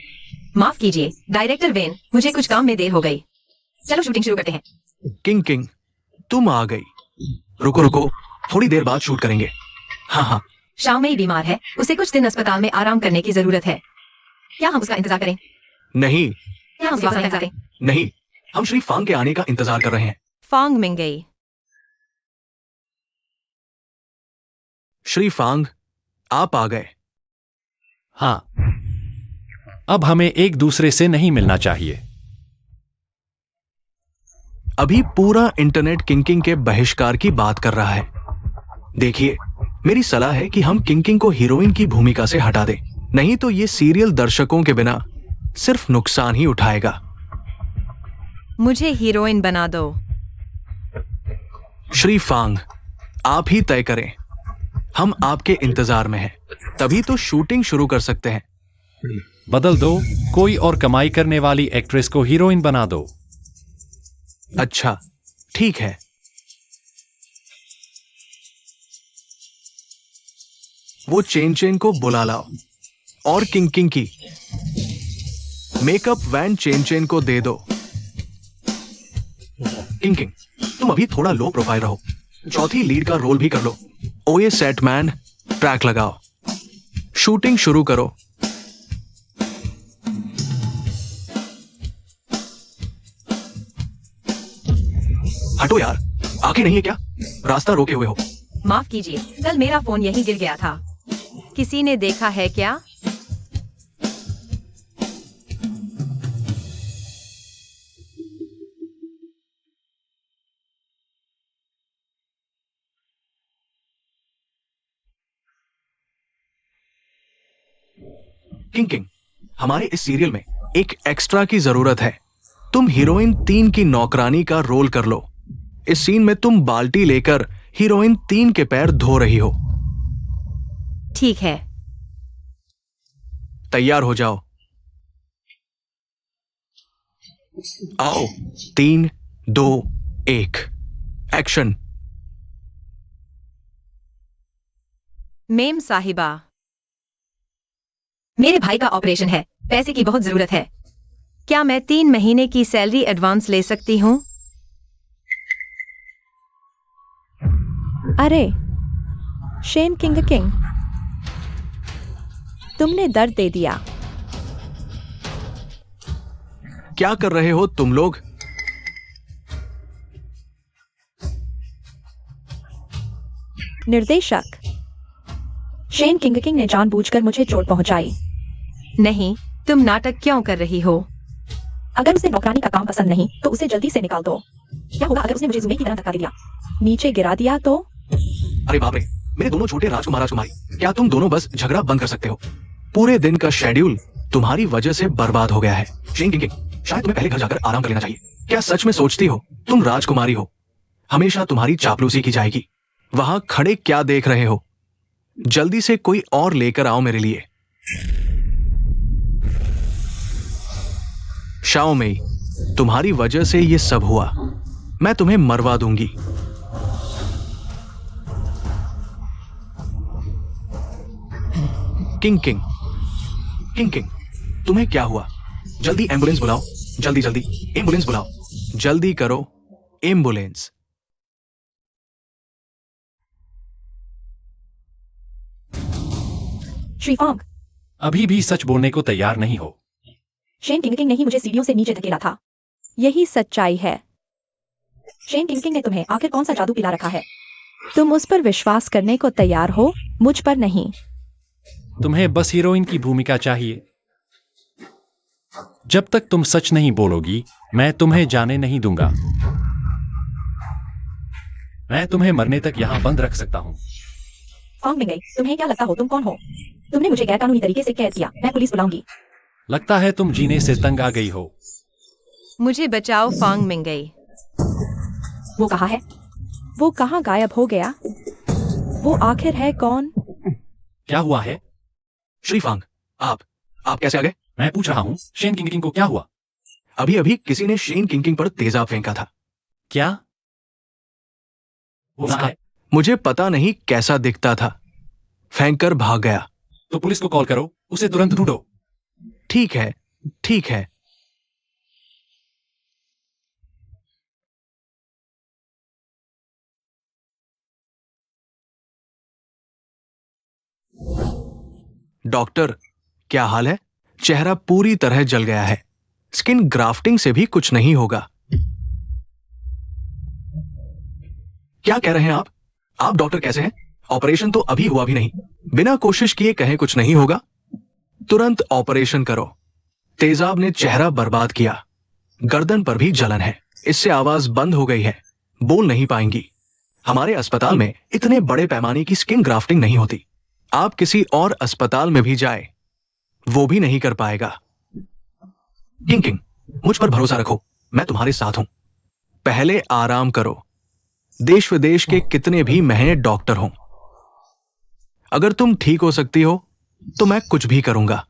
माफ कीजिए डायरेक्टर वेन, मुझे कुछ काम में देर हो गई। चलो शूटिंग शुरू करते हैं। किंकिंग, तुम आ गई। रुको रुको, थोड़ी देर बाद शूट करेंगे। हाँ हाँ। शाओमेई बीमार है, उसे कुछ दिन अस्पताल में आराम करने की जरूरत है। क्या हम उसका इंतजार करें? नहीं क्या हम उसका इंतजार करें? नहीं, हम श्री फांग के आने का इंतजार कर रहे हैं। फांग मिंगई। श्री फांग, आप आ गए। हाँ, अब हमें एक दूसरे से नहीं मिलना चाहिए। अभी पूरा इंटरनेट किंकिंग के बहिष्कार की बात कर रहा है। देखिए, मेरी सलाह है कि हम किंकिंग को हीरोइन की भूमिका से हटा दें, नहीं तो ये सीरियल दर्शकों के बिना सिर्फ नुकसान ही उठाएगा। मुझे हीरोइन बना दो। श्री फांग, आप ही तय करें। हम आपके इंतजार में हैं, तभी तो शूटिंग शुरू कर सकते हैं। बदल दो, कोई और कमाई करने वाली एक्ट्रेस को हीरोइन बना दो। अच्छा, ठीक है। वो चेन चेन को बुला लाओ और किंकिंग की मेकअप वैन चेन चेन को दे दो। किंकिंग, तुम अभी थोड़ा लो प्रोफाइल रहो। चौथी लीड का रोल भी कर लो। ओए सेटमैन, ट्रैक लगाओ। शूटिंग शुरू करो। हटो यार, आंखें नहीं है क्या? रास्ता रोके हुए हो। माफ कीजिए, कल मेरा फोन यहीं गिर गया था। किसी ने देखा है क्या? किंकिंग, हमारे इस सीरियल में एक एक्स्ट्रा की जरूरत है। तुम हीरोइन 3 की नौकरानी का रोल कर लो। इस सीन में तुम बाल्टी लेकर हीरोइन 3 के पैर धो रही हो। ठीक है। तैयार हो जाओ। आओ, 3, 2, 1, एक्शन। मेम साहिबा, मेरे भाई का ऑपरेशन है, पैसे की बहुत जरूरत है। क्या मैं 3 महीने की सैलरी एडवांस ले सकती हूँ? अरे शेन किंग, तुमने दर्द दे दिया। क्या कर रहे हो तुम लोग? निर्देशक, शेन किंग ने जानबूझकर मुझे चोट पहुंचाई। नहीं, तुम नाटक क्यों कर रही हो? अगर उसे नौकरानी का काम पसंद नहीं तो उसे जल्दी से निकाल दो। क्या होगा अगर उसने मुझे ज़ुमे की तरह धक्का दिया, नीचे गिरा दिया तो? अरे बाप रे, मेरे दोनों छोटे राजकुमार राजकुमारी, क्या तुम दोनों बस झगड़ा बंद कर सकते हो? पूरे दिन का शेड्यूल तुम्हारी वजह से बर्बाद हो गया है। शेन किंग, शायद तुम्हें पहले घर जाकर आराम कर लेना चाहिए। क्या सच में सोचती हो तुम राजकुमारी हो? हमेशा तुम्हारी चापलूसी की जाएगी। वहां खड़े क्या देख रहे हो? जल्दी से कोई और लेकर आओ मेरे लिए। शाओमेई, तुम्हारी वजह से ये सब हुआ। मैं तुम्हें मरवा दूंगी। किंग, तुम्हें क्या हुआ? जल्दी एम्बुलेंस बुलाओ, जल्दी जल्दी एम्बुलेंस बुलाओ। जल्दी करो, एम्बुलेंस। श्री फॉन्ग, अभी भी सच बोलने को तैयार नहीं हो। शेन किंगकिंग ने ही मुझे सीढ़ियों से नीचे धकेला था। यही सच्चाई है। शेन किंगकिंग ने तुम्हें आखिर कौन सा जादू पिला रखा है? तुम उस पर विश्वास करने को तैयार हो, मुझ पर नहीं। तुम्हें बस हीरोइन की भूमिका चाहिए। जब तक तुम सच नहीं बोलोगी, मैं तुम्हें जाने नहीं दूंगा। मैं तुम्हें मरने तक यहाँ बंद रख सकता हूँ। फॉन्ग मिंगई, तुम्हें क्या लगता हो तुम कौन हो? तुमने मुझे गैरकानूनी तरीके से कैद किया। मैं पुलिस बुलाऊंगी। लगता है तुम जीने से तंग आ गई हो। मुझे बचाओ फांग मिंगई। वो कहाँ है? वो कहाँ गायब हो गया? वो आखिर है कौन? क्या हुआ है? श्रीफांग, आप कैसे आ गए? मैं पूछ रहा हूँ, शेन किंगकिंग को क्या हुआ? अभी अभी किसी ने शेन किंगकिंग पर तेजाब फेंका था। क्या वो कहाँ है? मुझे पता नहीं कैसा दिखता था, फेंक कर भाग गया। तो पुलिस को कॉल करो, उसे तुरंत ढूंढो। ठीक है, ठीक है। डॉक्टर, क्या हाल है? चेहरा पूरी तरह जल गया है। स्किन ग्राफ्टिंग से भी कुछ नहीं होगा। क्या कह रहे हैं आप? आप डॉक्टर कैसे हैं? ऑपरेशन तो अभी हुआ भी नहीं। बिना कोशिश किए कहें कुछ नहीं होगा। तुरंत ऑपरेशन करो। तेजाब ने चेहरा बर्बाद किया। गर्दन पर भी जलन है। इससे आवाज बंद हो गई है। बोल नहीं पाएंगी। हमारे अस्पताल में इतने बड़े पैमाने की स्किन ग्राफ्टिंग नहीं होती। आप किसी और अस्पताल में भी जाए, वो भी नहीं कर पाएगा। किंग, मुझ पर भरोसा रखो, मैं तुम्हारे साथ हूं। पहले आराम करो। देश विदेश के कितने भी महंगे डॉक्टर हों, अगर तुम ठीक हो सकती हो तो मैं कुछ भी करूंगा।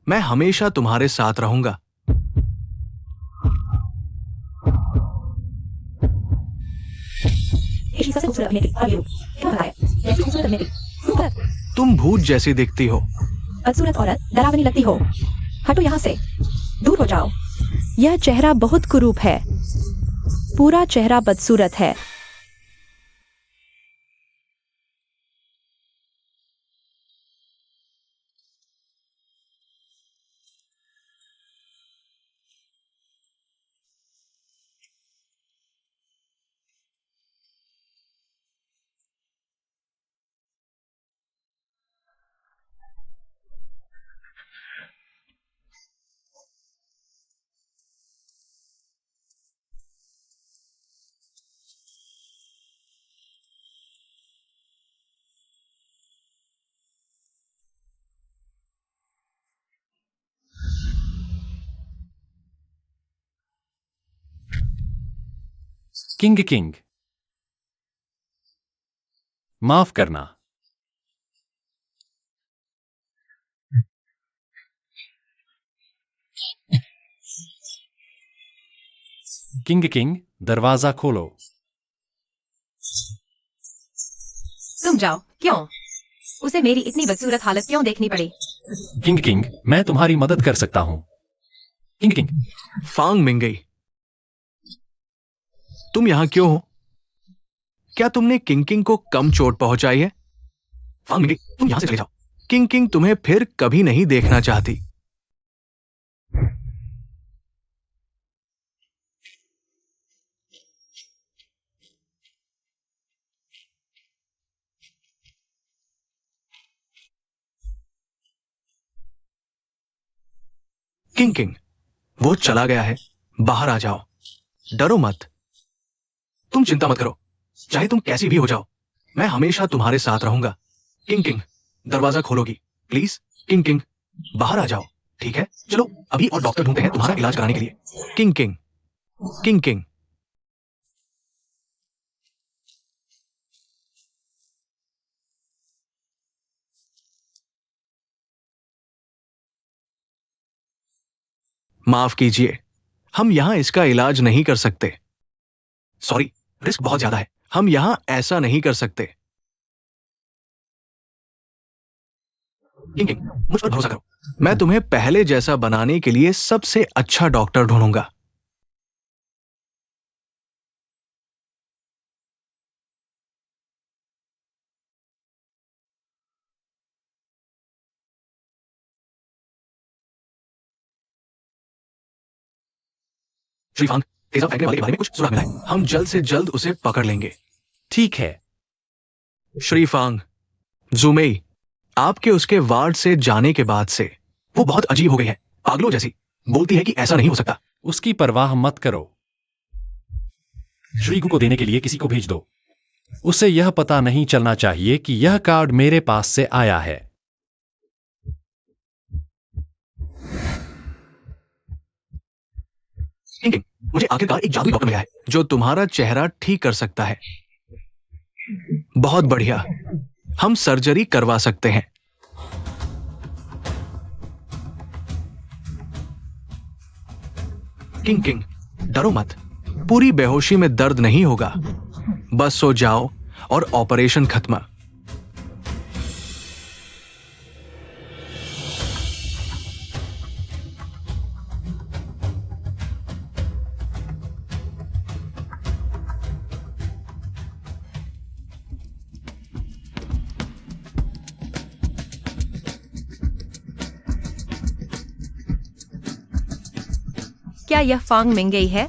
मैं हमेशा तुम्हारे साथ रहूंगा। तुम भूत जैसी दिखती हो। बदसूरत औरत, डरावनी लगती हो। हटो यहाँ से, दूर हो जाओ। यह चेहरा बहुत कुरूप है। पूरा चेहरा बदसूरत है। किंग, माफ करना। किंग, दरवाजा खोलो। तुम जाओ। क्यों? उसे मेरी इतनी बदसूरत हालत क्यों देखनी पड़ी? किंग, मैं तुम्हारी मदद कर सकता हूं। किंग, फांग मिंगई, तुम यहां क्यों हो? क्या तुमने किंग को कम चोट पहुंचाई है? फांग मिंगई, तुम यहां से चले जाओ। किंग तुम्हें फिर कभी नहीं देखना चाहती। किंग, वो चला गया है। बाहर आ जाओ। डरो मत। तुम चिंता मत करो। चाहे तुम कैसी भी हो जाओ, मैं हमेशा तुम्हारे साथ रहूंगा। किंग, दरवाजा खोलोगी प्लीज? किंग, बाहर आ जाओ। ठीक है, चलो अभी और डॉक्टर ढूंढते हैं तुम्हारा इलाज कराने के लिए। किंग, माफ कीजिए, हम यहां इसका इलाज नहीं कर सकते। सॉरी, रिस्क बहुत ज्यादा है। हम यहां ऐसा नहीं कर सकते। किंग किंग, मुझ पर भरोसा करो। मैं तुम्हें पहले जैसा बनाने के लिए सबसे अच्छा डॉक्टर ढूंढूंगा। श्रीफांग, तेजाब फेंकने वाले के बारे में कुछ सुराग मिला है। हम जल्द से जल्द उसे पकड़ लेंगे। ठीक है। श्रीफांग, जुमेई, आपके उसके वार्ड से जाने के बाद से वो बहुत अजीब हो गई है, पागलों जैसी। बोलती है कि ऐसा नहीं हो सकता। उसकी परवाह मत करो। श्रीगु को देने के लिए किसी को भेज दो। उसे यह पता नहीं चलना चाहिए कि यह कार्ड मेरे पास से आया है। किंग किंग, मुझे आखिरकार एक जादुई डॉक्टर मिला है जो तुम्हारा चेहरा ठीक कर सकता है। बहुत बढ़िया, हम सर्जरी करवा सकते हैं। किंग किंग, डरो मत। पूरी बेहोशी में दर्द नहीं होगा। बस सो जाओ और ऑपरेशन खत्म। क्या यह फांग मिंगई है?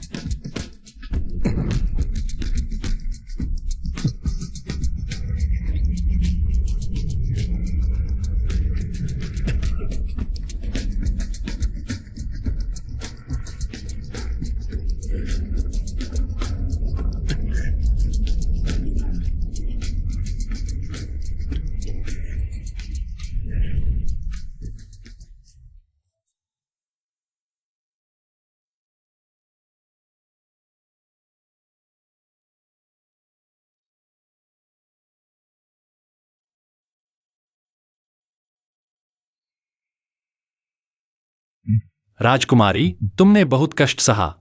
राजकुमारी, तुमने बहुत कष्ट सहा।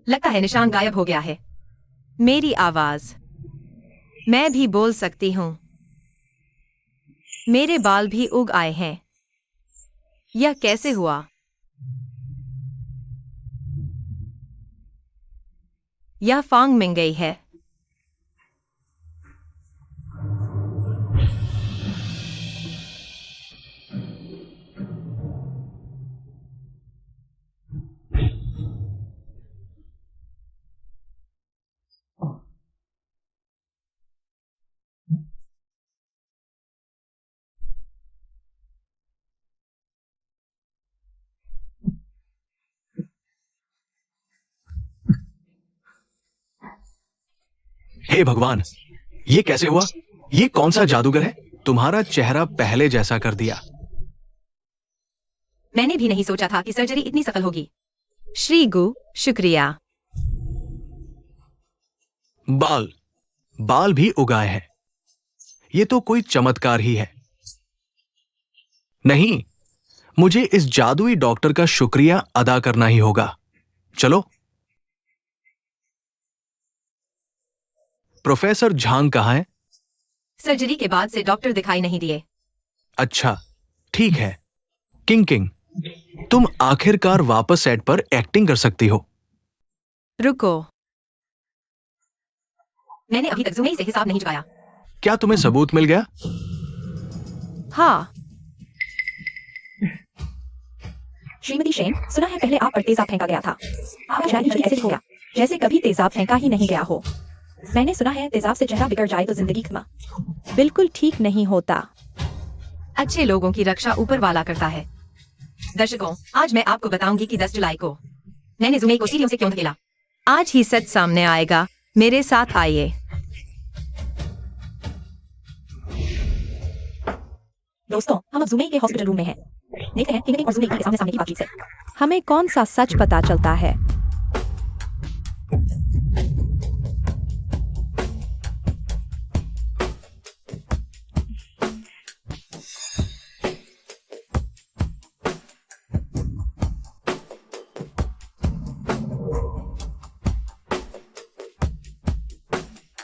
लगता है निशान गायब हो गया है। मेरी आवाज। मैं भी बोल सकती हूँ। मेरे बाल भी उग आए हैं। यह कैसे हुआ? यह फांग मिंगई है। हे भगवान, ये कैसे हुआ? ये कौन सा जादूगर है? तुम्हारा चेहरा पहले जैसा कर दिया। मैंने भी नहीं सोचा था कि सर्जरी इतनी सफल होगी। श्रीगु, शुक्रिया। बाल भी उगाए हैं। ये तो कोई चमत्कार ही है। नहीं, मुझे इस जादुई डॉक्टर का शुक्रिया अदा करना ही होगा। चलो। प्रोफेसर झांग कहाँ है? सर्जरी के बाद से डॉक्टर दिखाई नहीं दिए। अच्छा, ठीक है। किंग किंग, तुम आखिरकार वापस सेट पर एक्टिंग कर सकती हो। रुको, मैंने अभी तक जुमेई से हिसाब नहीं चुकाया। क्या तुम्हें सबूत मिल गया? हाँ, श्रीमती शेन, सुना है पहले आप पर तेजाब फेंका गया था। आपका चेहरा ऐसे हो गया जैसे कभी तेजाब फेंका ही नहीं गया हो। मैंने सुना है तेजाब से चेहरा बिगड़ जाए तो जिंदगी खत्म। बिल्कुल ठीक नहीं होता। अच्छे लोगों की रक्षा ऊपर वाला करता है। दर्शकों, आज मैं आपको बताऊंगी कि 10 जुलाई को मैंने जुमेई को सीढ़ियों से क्यों धकेला। आज ही सच सामने आएगा। मेरे साथ आइए। दोस्तों, हम अब जुमेई के हॉस्पिटल रूम में हैं। देखते हैं किंग किंग और जूमे के सामने सामने की बातचीत से हमें कौन सा सच पता चलता है।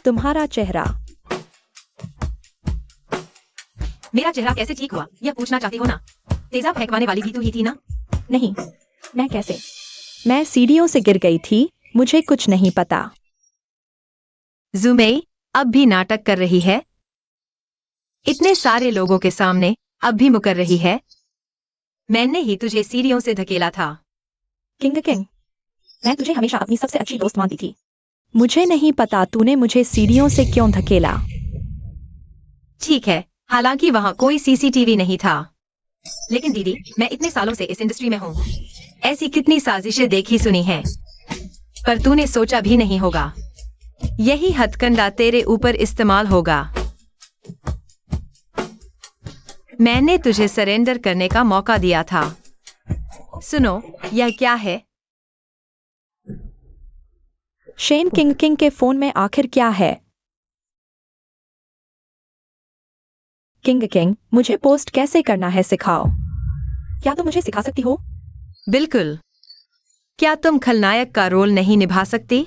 तुम्हारा चेहरा। मेरा चेहरा कैसे ठीक हुआ यह पूछना चाहती हो ना? तेजाब फेंकवाने वाली भी तू ही थी ना? नहीं, मैं कैसे? मैं सीढ़ियों से गिर गई थी, मुझे कुछ नहीं पता। जुमेई अब भी नाटक कर रही है? इतने सारे लोगों के सामने अब भी मुकर रही है? मैंने ही तुझे सीढ़ियों से धकेला था। किंग किंग, मैं तुझे हमेशा अपनी सबसे अच्छी दोस्त मानती थी। मुझे नहीं पता तूने मुझे सीढ़ियों से क्यों धकेला। ठीक है, हालांकि वहां कोई सीसीटीवी नहीं था। लेकिन दीदी, मैं इतने सालों से इस इंडस्ट्री में हूँ। ऐसी कितनी साजिशें देखी सुनी हैं, पर तूने सोचा भी नहीं होगा यही हथकंडा तेरे ऊपर इस्तेमाल होगा। मैंने तुझे सरेंडर करने का मौका दिया था। सुनो, यह क्या है? शेन किंग किंग के फोन में आखिर क्या है? किंग किंग, मुझे पोस्ट कैसे करना है सिखाओ। क्या तुम मुझे सिखा सकती हो? बिल्कुल। क्या तुम खलनायक का रोल नहीं निभा सकती?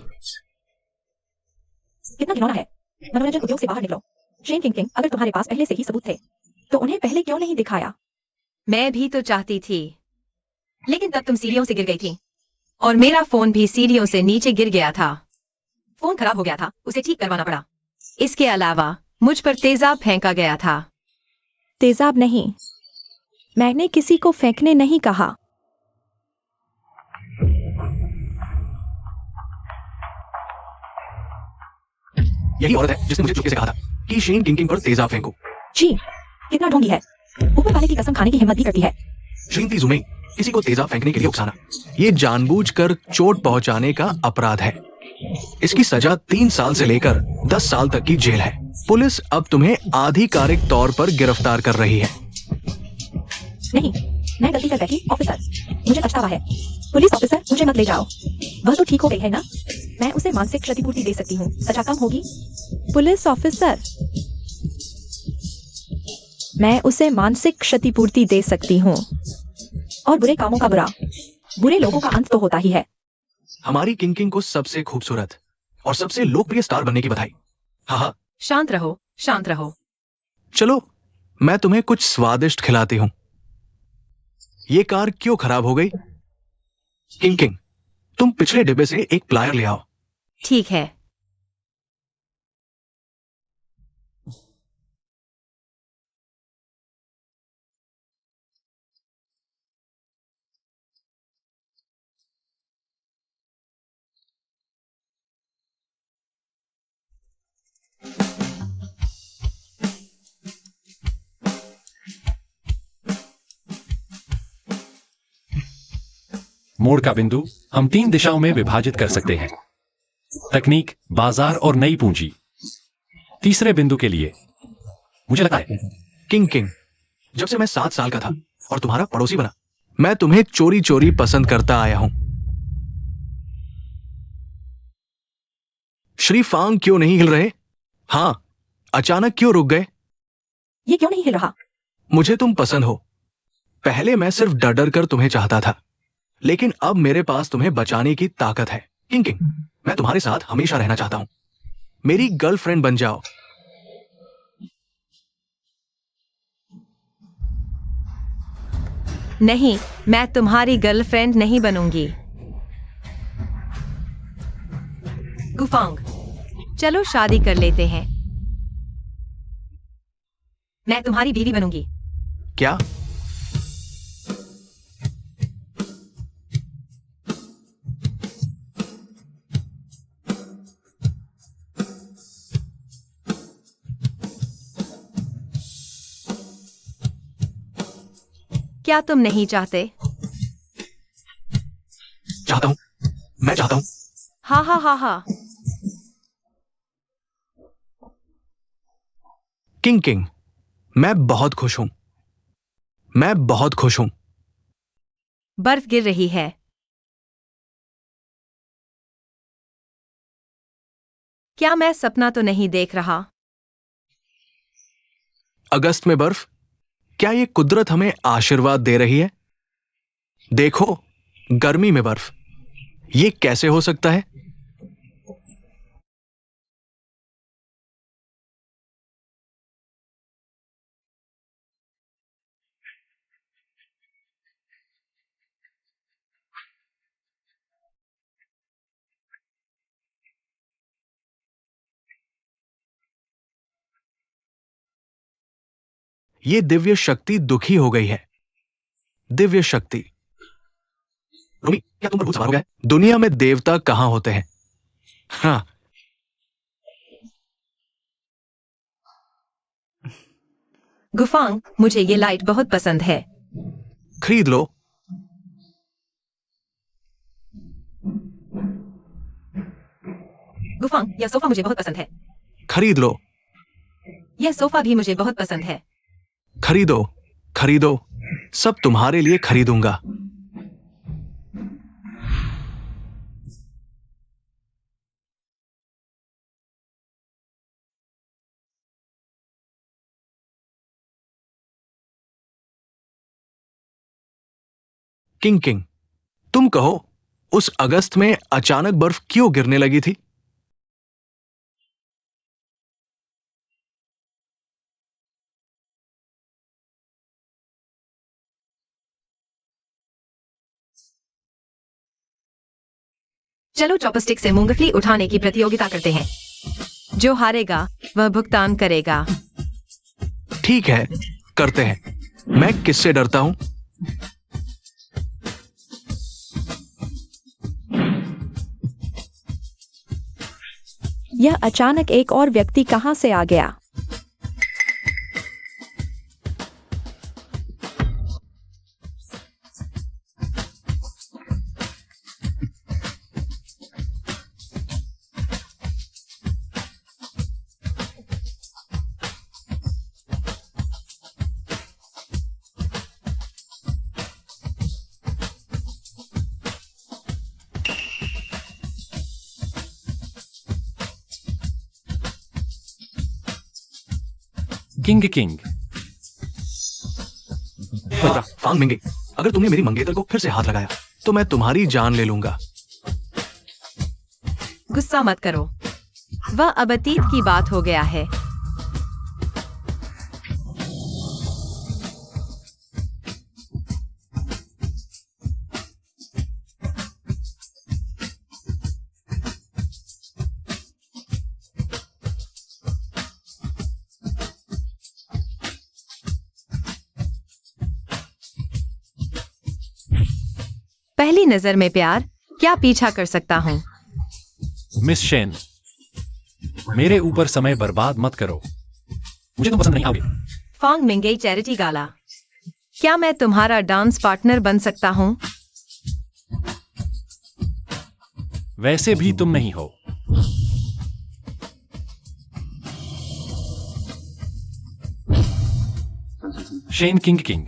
कितना घिनौना है। मनोरंजन उद्योग से बाहर निकलो। शेन किंग किंग, अगर तुम्हारे पास पहले से ही सबूत थे तो उन्हें पहले क्यों नहीं दिखाया? मैं भी तो चाहती थी, लेकिन तब तुम सीढ़ियों से गिर गई थी और मेरा फोन भी सीढ़ियों से नीचे गिर गया था। फोन खराब हो गया था, उसे ठीक करवाना पड़ा। इसके अलावा मुझ पर तेजाब फेंका गया था। तेजाब नहीं, मैंने किसी को फेंकने नहीं कहा। यही औरत है जिसने मुझे चुपके से कहा था कि शेन किंग किंग पर तेजाब फेंको। जी, कितना ढोंगी है। ऊपर वाले की कसम खाने की हिम्मत भी करती है। श्रीमती जुमेई, किसी को तेजाब फेंकने के लिए उकसाना, ये जानबूझकर चोट पहुंचाने का अपराध है। इसकी सजा 3 साल से लेकर 10 साल तक की जेल है। पुलिस अब तुम्हें आधिकारिक तौर पर गिरफ्तार कर रही है। नहीं, मैं गलती कर बैठी ऑफिसर, मुझे पछतावा है। पुलिस ऑफिसर, मुझे मत ले जाओ। वह तो ठीक हो गई है ना? मैं उसे मानसिक क्षतिपूर्ति दे सकती हूँ, सजा कम होगी। पुलिस ऑफिसर, मैं उसे मानसिक क्षतिपूर्ति दे सकती हूँ। और बुरे कामों का बुरा, बुरे लोगों का अंत तो होता ही है। हमारी किंग किंग को सबसे खूबसूरत और सबसे लोकप्रिय स्टार बनने की बधाई। हाँ हाँ, शांत रहो, शांत रहो। चलो मैं तुम्हें कुछ स्वादिष्ट खिलाती हूँ। ये कार क्यों खराब हो गई? किंग किंग, तुम पिछले डिब्बे से एक प्लायर ले आओ। ठीक है। मोड़ का बिंदु हम 3 दिशाओं में विभाजित कर सकते हैं: तकनीक, बाजार और नई पूंजी। तीसरे बिंदु के लिए मुझे लगता है किंग किंग, जब से मैं 7 साल का था और तुम्हारा पड़ोसी बना, मैं तुम्हें चोरी चोरी पसंद करता आया हूं। श्री फांग क्यों नहीं हिल रहे? हाँ, अचानक क्यों रुक गए? ये क्यों नहीं हिल रहा? मुझे तुम पसंद हो। पहले मैं सिर्फ डर डर कर तुम्हें चाहता था, लेकिन अब मेरे पास तुम्हें बचाने की ताकत है। किंग किंग, मैं तुम्हारे साथ हमेशा रहना चाहता हूं। मेरी गर्लफ्रेंड बन जाओ। नहीं, मैं तुम्हारी गर्लफ्रेंड नहीं बनूंगी। गुफांग, चलो शादी कर लेते हैं। मैं तुम्हारी बीवी बनूंगी। क्या? क्या तुम नहीं चाहते? चाहता हूं, मैं चाहता हूं। हा हा हा हा। किंग किंग, मैं बहुत खुश हूं। मैं बहुत खुश हूं। बर्फ गिर रही है। क्या मैं सपना तो नहीं देख रहा? अगस्त में बर्फ? क्या ये कुदरत हमें आशीर्वाद दे रही है? देखो, गर्मी में बर्फ, ये कैसे हो सकता है? ये दिव्य शक्ति दुखी हो गई है। दिव्य शक्ति। रूमी, क्या तुम पर भूत सवार हो गया है? दुनिया में देवता कहां होते हैं? हाँ, गुफांग, मुझे ये लाइट बहुत पसंद है। खरीद लो। गुफांग, यह सोफा मुझे बहुत पसंद है। खरीद लो। यह सोफा भी मुझे बहुत पसंद है। खरीदो, खरीदो, सब तुम्हारे लिए खरीदूंगा। किंग किंग, तुम कहो, उस अगस्त में अचानक बर्फ क्यों गिरने लगी थी? चलो चॉपस्टिक से मूंगफली उठाने की प्रतियोगिता करते हैं। जो हारेगा वह भुगतान करेगा। ठीक है, करते हैं। मैं किससे डरता हूं? यह अचानक एक और व्यक्ति कहां से आ गया? किंग किंग, फांग मिंगे, अगर तुमने मेरी मंगेतर को फिर से हाथ लगाया तो मैं तुम्हारी जान ले लूंगा। गुस्सा मत करो, वह अब अतीत की बात हो गया है। पहली नजर में प्यार, क्या पीछा कर सकता हूँ? मिस शेन, मेरे ऊपर समय बर्बाद मत करो। मुझे तुम पसंद नहीं आओगे। फांग मिंगे चैरिटी गाला, क्या मैं तुम्हारा डांस पार्टनर बन सकता हूँ? वैसे भी तुम नहीं हो। शेन किंग किंग,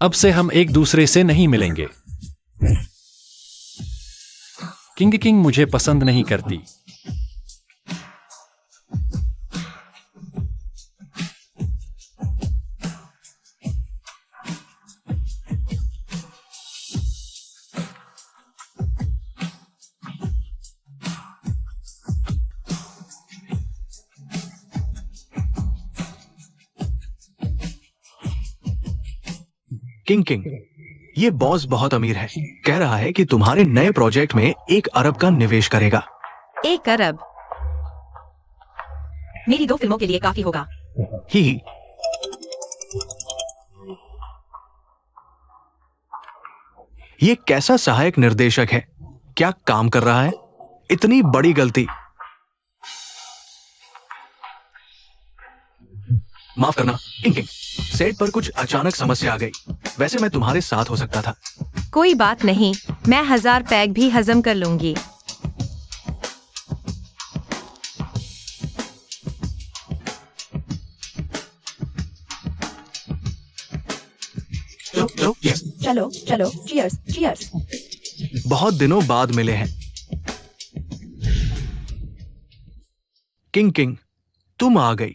अब से हम एक दूसरे से नहीं मिलेंगे। किंग किंग मुझे पसंद नहीं करती। किंग किंग, ये बॉस बहुत अमीर है, कह रहा है कि तुम्हारे नए प्रोजेक्ट में 1 अरब का निवेश करेगा। 1 अरब? मेरी 2 फिल्मों के लिए काफी होगा। ही। ये कैसा सहायक निर्देशक है? क्या काम कर रहा है? इतनी बड़ी गलती। माफ करना किंग किंग, सेट पर कुछ अचानक समस्या आ गई। वैसे मैं तुम्हारे साथ हो सकता था। कोई बात नहीं, मैं 1000 पैग भी हजम कर लूंगी। चलो yes। चलो चलो, चीयर्स चीयर्स। बहुत दिनों बाद मिले हैं। किंग किंग, तुम आ गई।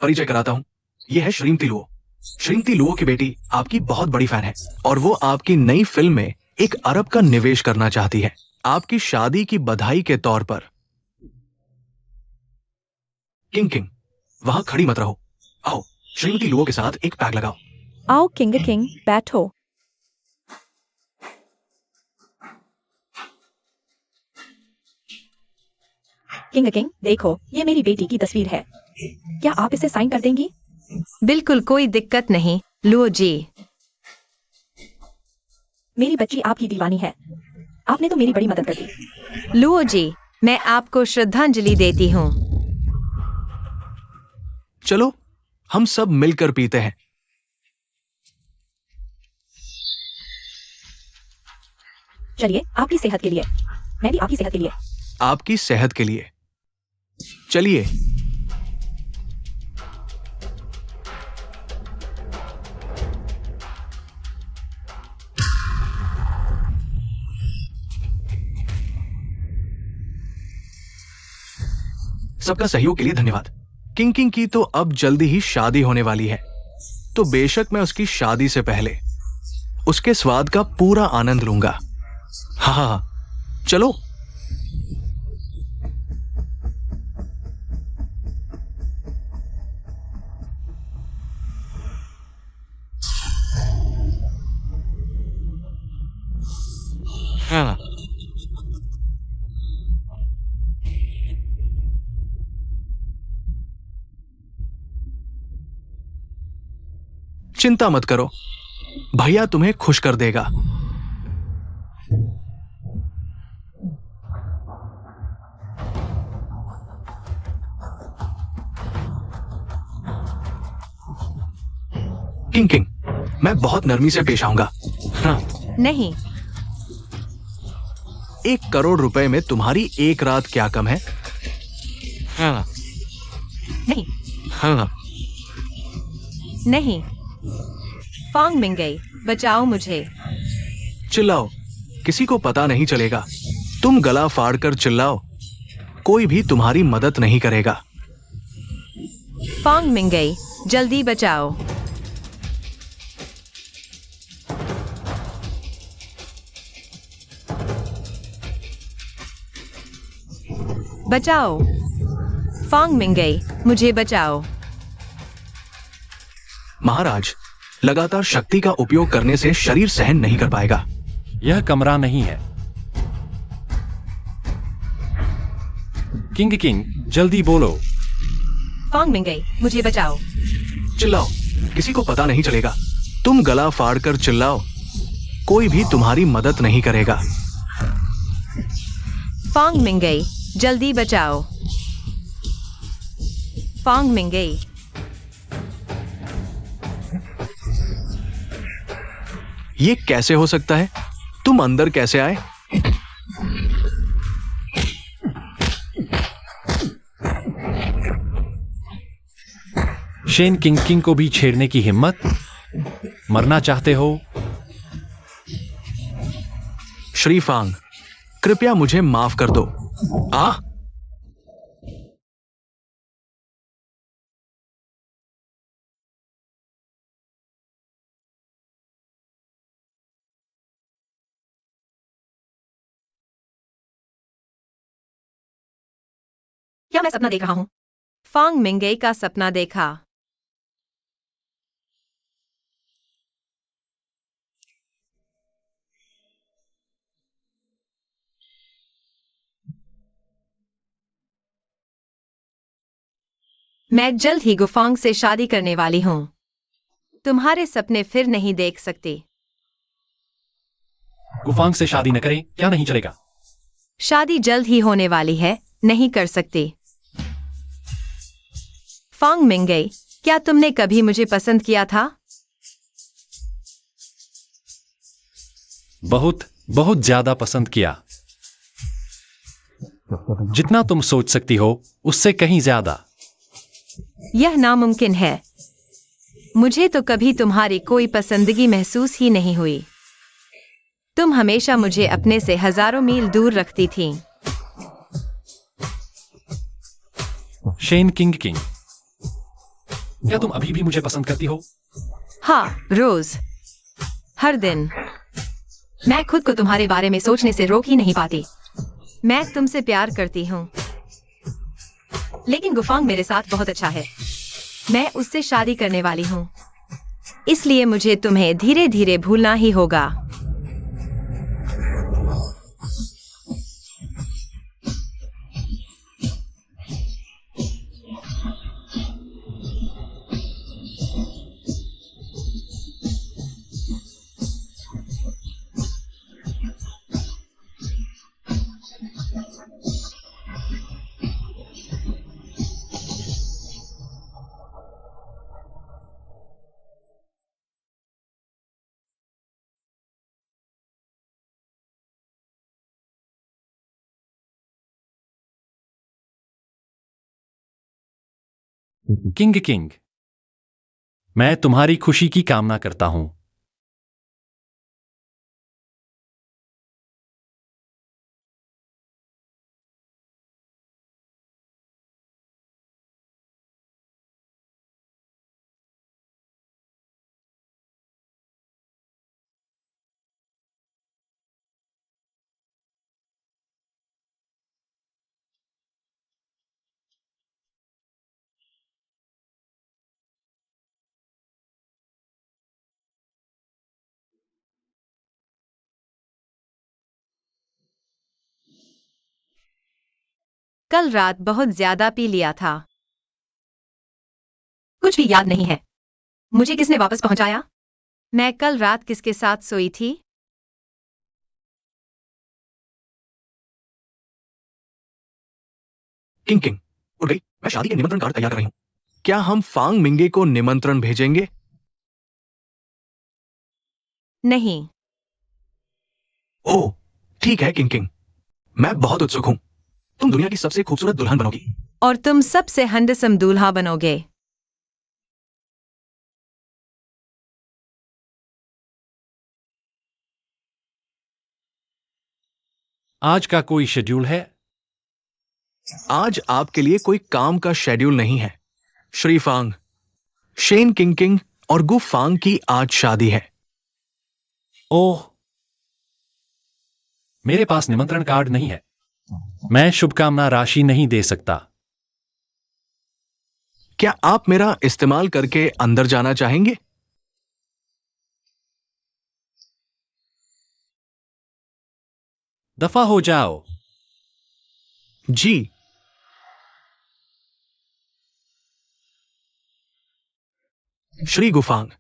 परिचय कराता हूं, यह है श्रीमती लुओ। श्रीमती लुओ की बेटी आपकी बहुत बड़ी फैन है और वो आपकी नई फिल्म में 1 अरब का निवेश करना चाहती है, आपकी शादी की बधाई के तौर पर। किंग किंग, वहां खड़ी मत रहो, आओ श्रीमती लुओ के साथ एक पैग लगाओ। आओ किंग किंग, बैठो। किंग किंग, देखो ये मेरी बेटी की तस्वीर है, क्या आप इसे साइन कर देंगी? बिल्कुल कोई दिक्कत नहीं लुओ जी। मेरी बच्ची आपकी दीवानी है, आपने तो मेरी बड़ी मदद कर दी। लुओ जी, मैं आपको श्रद्धांजलि देती हूँ। चलो हम सब मिलकर पीते हैं। चलिए, आपकी सेहत के लिए। मैं भी आपकी सेहत के लिए। आपकी सेहत के लिए। चलिए। सबका सहयोग के लिए धन्यवाद। किंग किंग की तो अब जल्दी ही शादी होने वाली है, तो बेशक मैं उसकी शादी से पहले उसके स्वाद का पूरा आनंद लूंगा। हाँ, चलो। हाँ। चिंता मत करो, भैया तुम्हें खुश कर देगा। किंग किंग, मैं बहुत नरमी से पेश आऊंगा। हाँ। नहीं। 1 करोड़ रुपए में तुम्हारी 1 रात क्या कम है? हाँ। नहीं। हाँ। नहीं। फांग मिंगई, बचाओ मुझे। चिल्लाओ, किसी को पता नहीं चलेगा। तुम गला फाड़कर चिल्लाओ, कोई भी तुम्हारी मदद नहीं करेगा। फांग मिंगई, जल्दी बचाओ। बचाओ। फांग मिंगई, मुझे बचाओ। महाराज, लगातार शक्ति का उपयोग करने से शरीर सहन नहीं कर पाएगा। यह कमरा नहीं है। किंग किंग, जल्दी बोलो। फांग मिंगई, मुझे बचाओ। चिल्लाओ, किसी को पता नहीं चलेगा। तुम गला फाड़कर चिल्लाओ, कोई भी तुम्हारी मदद नहीं करेगा। फांग मिंगई, जल्दी बचाओ। फांग मिंगई। ये कैसे हो सकता है? तुम अंदर कैसे आए? शेन किंग किंग को भी छेड़ने की हिम्मत? मरना चाहते हो? श्री फांग, कृपया मुझे माफ कर दो। क्या मैं सपना देख रहा हूँ? फांग मिंगई का सपना देखा। मैं जल्द ही गुफांग से शादी करने वाली हूँ। तुम्हारे सपने फिर नहीं देख सकती। गुफांग से शादी न करें, क्या नहीं चलेगा? शादी जल्द ही होने वाली है, नहीं कर सकती। फांग मिंगई, क्या तुमने कभी मुझे पसंद किया था? बहुत बहुत ज्यादा पसंद किया। जितना तुम सोच सकती हो उससे कहीं ज्यादा। यह नामुमकिन है। मुझे तो कभी तुम्हारी कोई पसंदगी महसूस ही नहीं हुई। तुम हमेशा मुझे अपने से हजारों मील दूर रखती थी। शेन किंग किंग, क्या तुम अभी भी मुझे पसंद करती हो? हाँ, रोज, हर दिन। मैं खुद को तुम्हारे बारे में सोचने से रोक ही नहीं पाती। मैं तुमसे प्यार करती हूँ, लेकिन गुफांग मेरे साथ बहुत अच्छा है। मैं उससे शादी करने वाली हूँ, इसलिए मुझे तुम्हें धीरे धीरे भूलना ही होगा। किंग किंग, मैं तुम्हारी खुशी की कामना करता हूं। कल रात बहुत ज्यादा पी लिया था। कुछ भी याद नहीं है। मुझे किसने वापस पहुंचाया? मैं कल रात किसके साथ सोई थी? किंग किंग उठ गई। मैं शादी के निमंत्रण कार्ड तैयार कर रही हूँ। क्या हम फांग मिंगे को निमंत्रण भेजेंगे? नहीं। ओह, ठीक है किंग किंग, मैं बहुत उत्सुक हूँ। तुम दुनिया की सबसे खूबसूरत दुल्हन बनोगी। और तुम सबसे हैंडसम दूल्हा बनोगे। आज का कोई शेड्यूल है? आज आपके लिए कोई काम का शेड्यूल नहीं है श्री फांग। शेन किंग किंग और गु फांग की आज शादी है। ओह, मेरे पास निमंत्रण कार्ड नहीं है। मैं शुभकामना राशि नहीं दे सकता। क्या आप मेरा इस्तेमाल करके अंदर जाना चाहेंगे? दफा हो जाओ। जी। श्री गुफांग,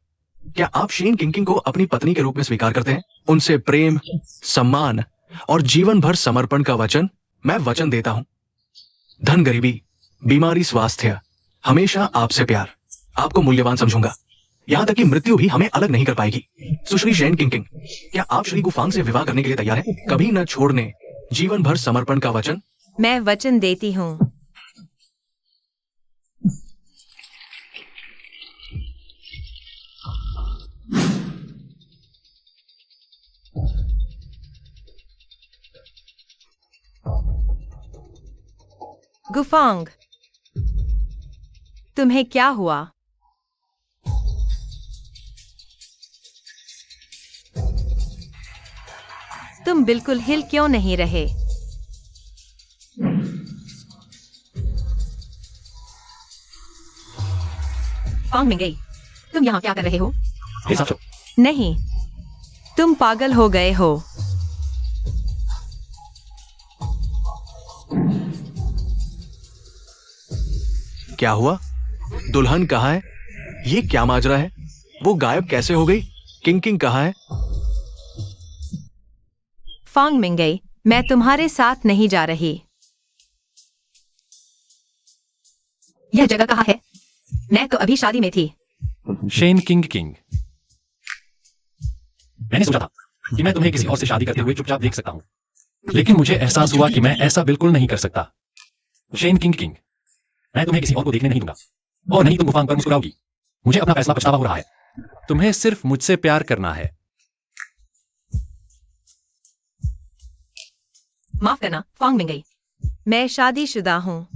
क्या आप शेन किंग किंग को अपनी पत्नी के रूप में स्वीकार करते हैं? उनसे प्रेम, सम्मान और जीवन भर समर्पण का वचन मैं वचन देता हूं। धन गरीबी, बीमारी स्वास्थ्य, हमेशा आपसे प्यार। आपको मूल्यवान समझूंगा, यहां तक कि मृत्यु भी हमें अलग नहीं कर पाएगी। सुश्री शेन किंग किंग, क्या आप श्री गुफांग से विवाह करने के लिए तैयार हैं? कभी न छोड़ने, जीवन भर समर्पण का वचन। मैं वचन देती हूँ। गुफांग, तुम्हें क्या हुआ? तुम बिल्कुल हिल क्यों नहीं रहे? फांग मिंगे, तुम यहाँ क्या कर रहे हो? मेरे साथ चलो। नहीं, तुम पागल हो गए हो। क्या हुआ? दुल्हन कहाँ है? ये क्या माजरा है? वो गायब कैसे हो गई? किंग किंग कहाँ है? फांग मिंगे, मैं तुम्हारे साथ नहीं जा रही। यह जगह कहाँ है? मैं तो अभी शादी में थी। शेन किंग किंग, मैंने सोचा था कि मैं तुम्हें किसी और से शादी करते हुए चुपचाप देख सकता हूं, लेकिन मुझे एहसास हुआ कि मैं ऐसा बिल्कुल नहीं कर सकता। शेन किंग किंग, मैं तुम्हें किसी और को देखने नहीं दूंगा, और नहीं तुम गुफांग पर मुस्कुराओगी। मुझे अपना फैसला पछतावा हो रहा है। तुम्हें सिर्फ मुझसे प्यार करना है। माफ करना, फांग मिंगई। मैं शादीशुदा हूँ।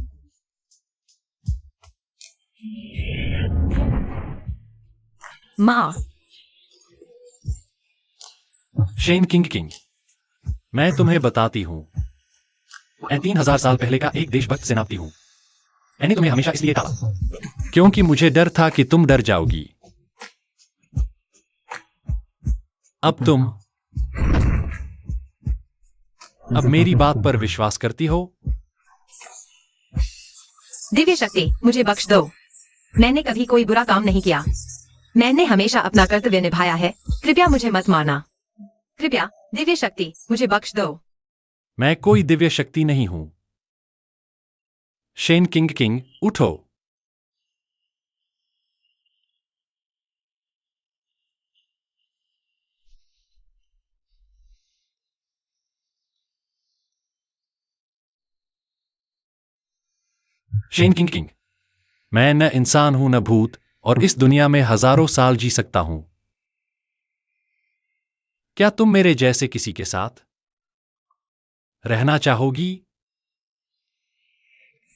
माँ, शेन किंग किंग, मैं तुम्हें बताती हूँ। मैं 3000 साल पहले का एक देशभक्त सेनापति हूँ। मैंने तुम्हें हमेशा इसलिए टाला क्योंकि मुझे डर था कि तुम डर जाओगी। अब मेरी बात पर विश्वास करती हो? दिव्य शक्ति, मुझे बख्श दो। मैंने कभी कोई बुरा काम नहीं किया। मैंने हमेशा अपना कर्तव्य निभाया है। कृपया मुझे मत मारना। कृपया दिव्य शक्ति, मुझे बख्श दो। मैं कोई दिव्य शक्ति नहीं हूं। शेन किंग किंग, उठो। शेन किंग किंग, मैं न इंसान हूं न भूत, और इस दुनिया में हजारों साल जी सकता हूं। क्या तुम मेरे जैसे किसी के साथ रहना चाहोगी?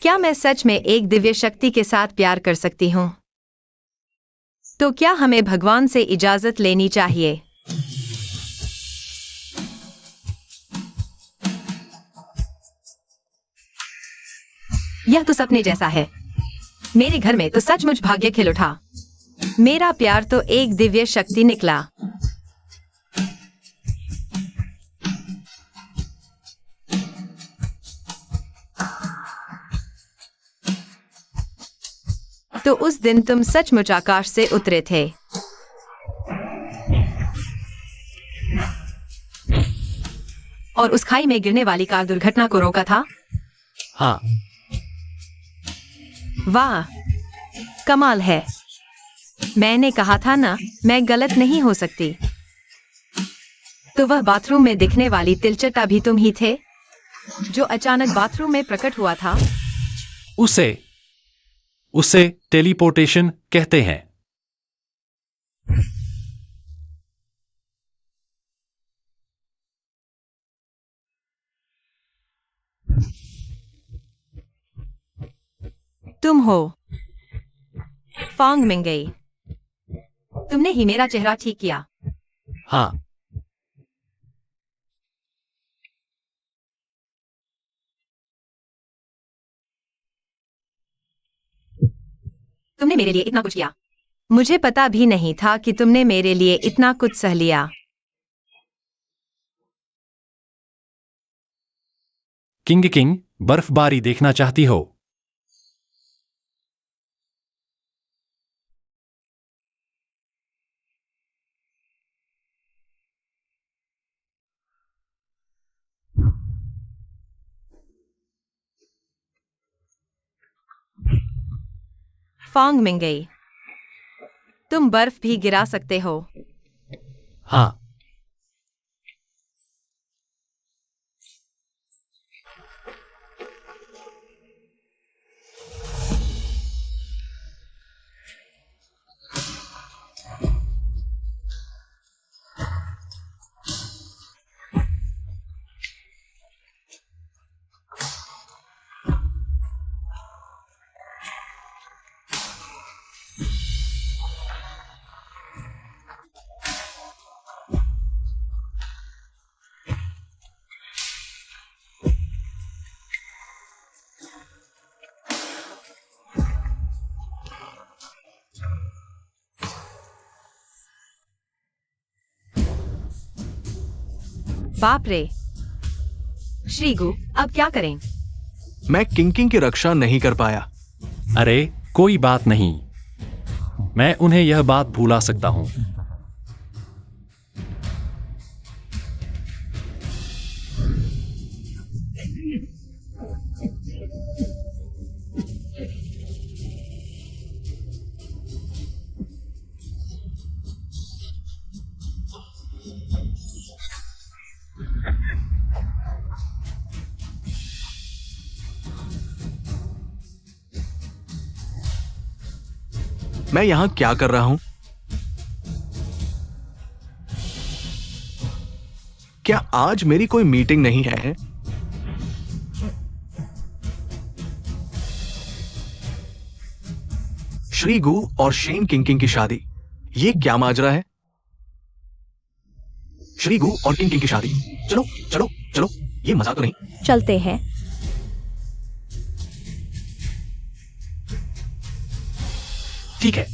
क्या मैं सच में एक दिव्य शक्ति के साथ प्यार कर सकती हूँ? तो क्या हमें भगवान से इजाजत लेनी चाहिए? यह तो सपने जैसा है। मेरे घर में तो सचमुच भाग्य खिल उठा। मेरा प्यार तो एक दिव्य शक्ति निकला। तो उस दिन तुम सचमुच आकाश से उतरे थे। और उस खाई में गिरने वाली कार दुर्घटना को रोका था? हाँ। वाह, कमाल है। मैंने कहा था ना, मैं गलत नहीं हो सकती। तो वह बाथरूम में दिखने वाली तिलचट्टा भी तुम ही थे, जो अचानक बाथरूम में प्रकट हुआ था? उसे टेलीपोर्टेशन कहते हैं। तुम हो फांग मिंगई। तुमने ही मेरा चेहरा ठीक किया। हाँ। तुमने मेरे लिए इतना कुछ किया। मुझे पता भी नहीं था कि तुमने मेरे लिए इतना कुछ सह लिया। किंग किंग, बर्फबारी देखना चाहती हो? फांग मिंगई, तुम बर्फ भी गिरा सकते हो। हाँ। बाप रे। श्रीगु, अब क्या करें? मैं किंग की रक्षा नहीं कर पाया। अरे कोई बात नहीं, मैं उन्हें यह बात भुला सकता हूं। मैं यहां क्या कर रहा हूं? क्या आज मेरी कोई मीटिंग नहीं है? श्री गु और शेन किंकिंग की शादी, ये क्या माजरा है? श्री गु और किंकिंग की शादी, चलो चलो चलो, ये मजाक तो नहीं? चलते हैं। ठीक है।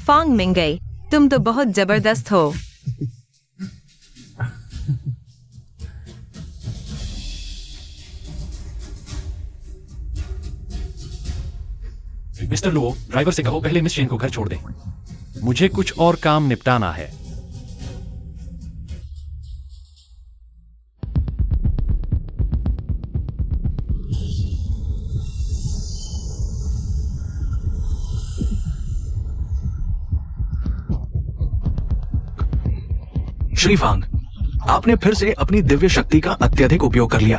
फांग मिंगई, तुम तो बहुत जबरदस्त हो। मिस्टर लुओ, ड्राइवर से कहो पहले मिस शेन को घर छोड़ दें। मुझे कुछ और काम निपटाना है। श्री फांग, आपने फिर से अपनी दिव्य शक्ति का अत्यधिक उपयोग कर लिया।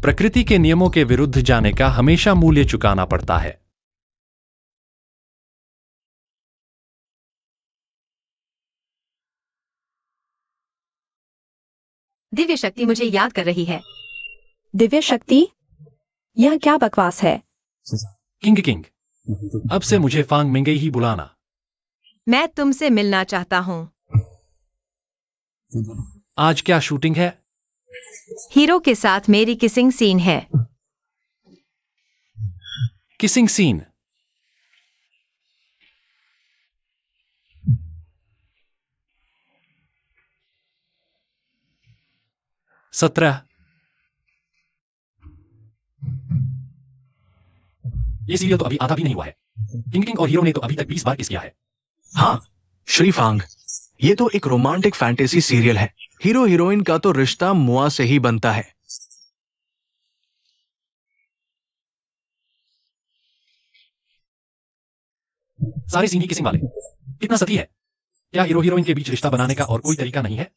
प्रकृति के नियमों के विरुद्ध जाने का हमेशा मूल्य चुकाना पड़ता है। दिव्य शक्ति मुझे याद कर रही है। दिव्य शक्ति? यह क्या बकवास है? किंग, अब से मुझे फांग मिंगई ही बुलाना। मैं तुमसे मिलना चाहता हूँ। आज क्या शूटिंग है? हीरो के साथ मेरी किसिंग सीन है। Kissing scene? सत्रह। ये सीरियल तो अभी आधा भी नहीं हुआ है। किंग और हीरो ने तो अभी तक 20 बार किस किया है। हाँ श्री फांग, ये तो एक रोमांटिक फैंटेसी सीरियल है। हीरो हीरोइन का तो रिश्ता मुआ से ही बनता है। सारे सीन ही किसिंग वाले। कितना सती है। क्या हीरो हीरोइन के बीच रिश्ता बनाने का और कोई तरीका नहीं है?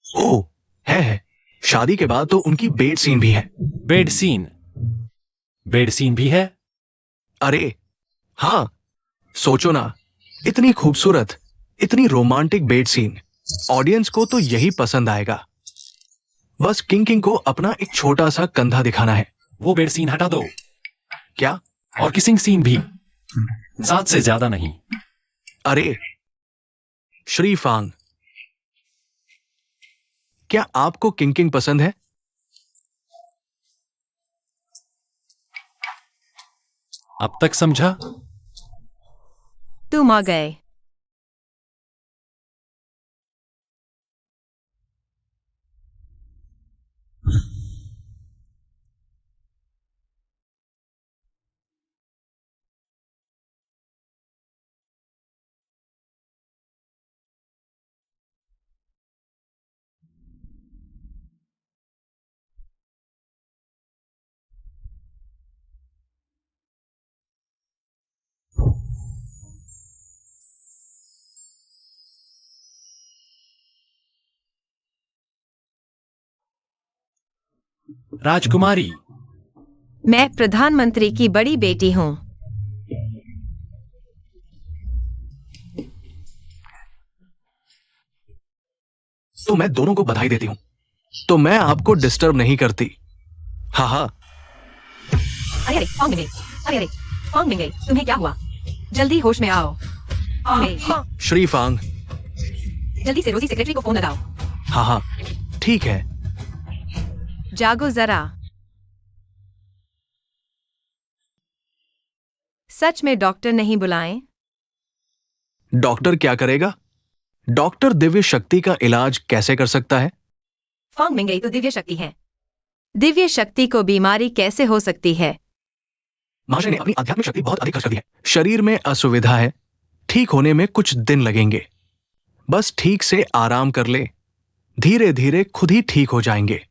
ओह, है। शादी के बाद तो उनकी बेड सीन भी है। Bed scene? बेड सीन भी है? अरे हाँ, सोचो ना, इतनी खूबसूरत, इतनी रोमांटिक बेड सीन, ऑडियंस को तो यही पसंद आएगा। बस किंग को अपना एक छोटा सा कंधा दिखाना है। वो बेड सीन हटा दो। क्या? और किसिंग सीन भी 7 से ज्यादा नहीं। अरे श्री फांग, क्या आपको किंग पसंद है? अब तक समझा? तुम आ गए। राजकुमारी, मैं प्रधानमंत्री की बड़ी बेटी हूँ। तो मैं दोनों को बधाई देती हूं। तो मैं आपको डिस्टर्ब नहीं करती। हाँ हाँ। अरे अरे फांग मिंगई, अरे अरे फांग मिंगई, तुम्हें क्या हुआ? जल्दी होश में आओ। श्री फांग, जल्दी से रोजी सेक्रेटरी को फोन लगाओ। हाँ हाँ ठीक है। जागो जरा। सच में डॉक्टर नहीं बुलाएं? डॉक्टर क्या करेगा? डॉक्टर दिव्य शक्ति का इलाज कैसे कर सकता है? फांग मिंगई तो दिव्य शक्ति है। दिव्य शक्ति को बीमारी कैसे हो सकती है? महाशय ने अपनी आध्यात्मिक शक्ति बहुत अधिक खर्च कर दी है। शरीर में असुविधा है, ठीक होने में कुछ दिन लगेंगे। बस ठीक से आराम कर ले, धीरे धीरे खुद ही ठीक हो जाएंगे।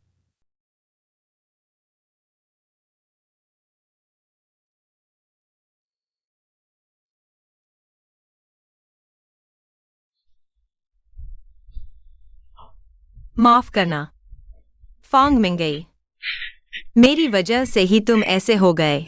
माफ करना फांग मिंगई, मेरी वजह से ही तुम ऐसे हो गए।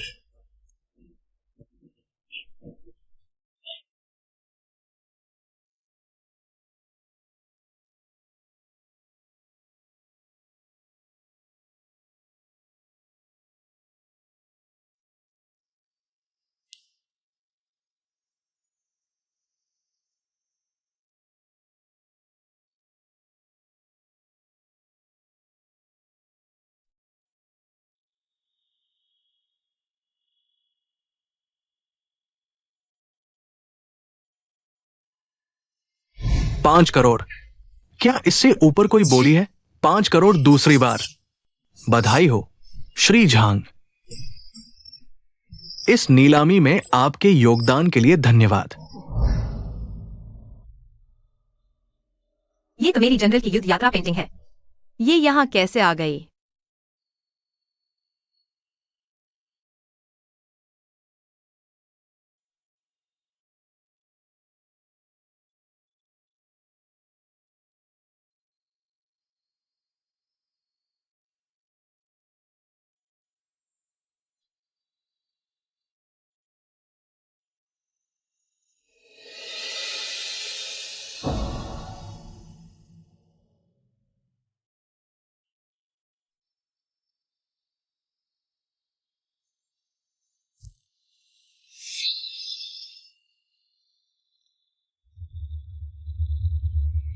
5 करोड़। क्या इससे ऊपर कोई बोली है? 5 करोड़ दूसरी बार। बधाई हो श्री झांग। इस नीलामी में आपके योगदान के लिए धन्यवाद। ये तो मेरी जनरल की युद्ध यात्रा पेंटिंग है। ये यहाँ कैसे आ गई?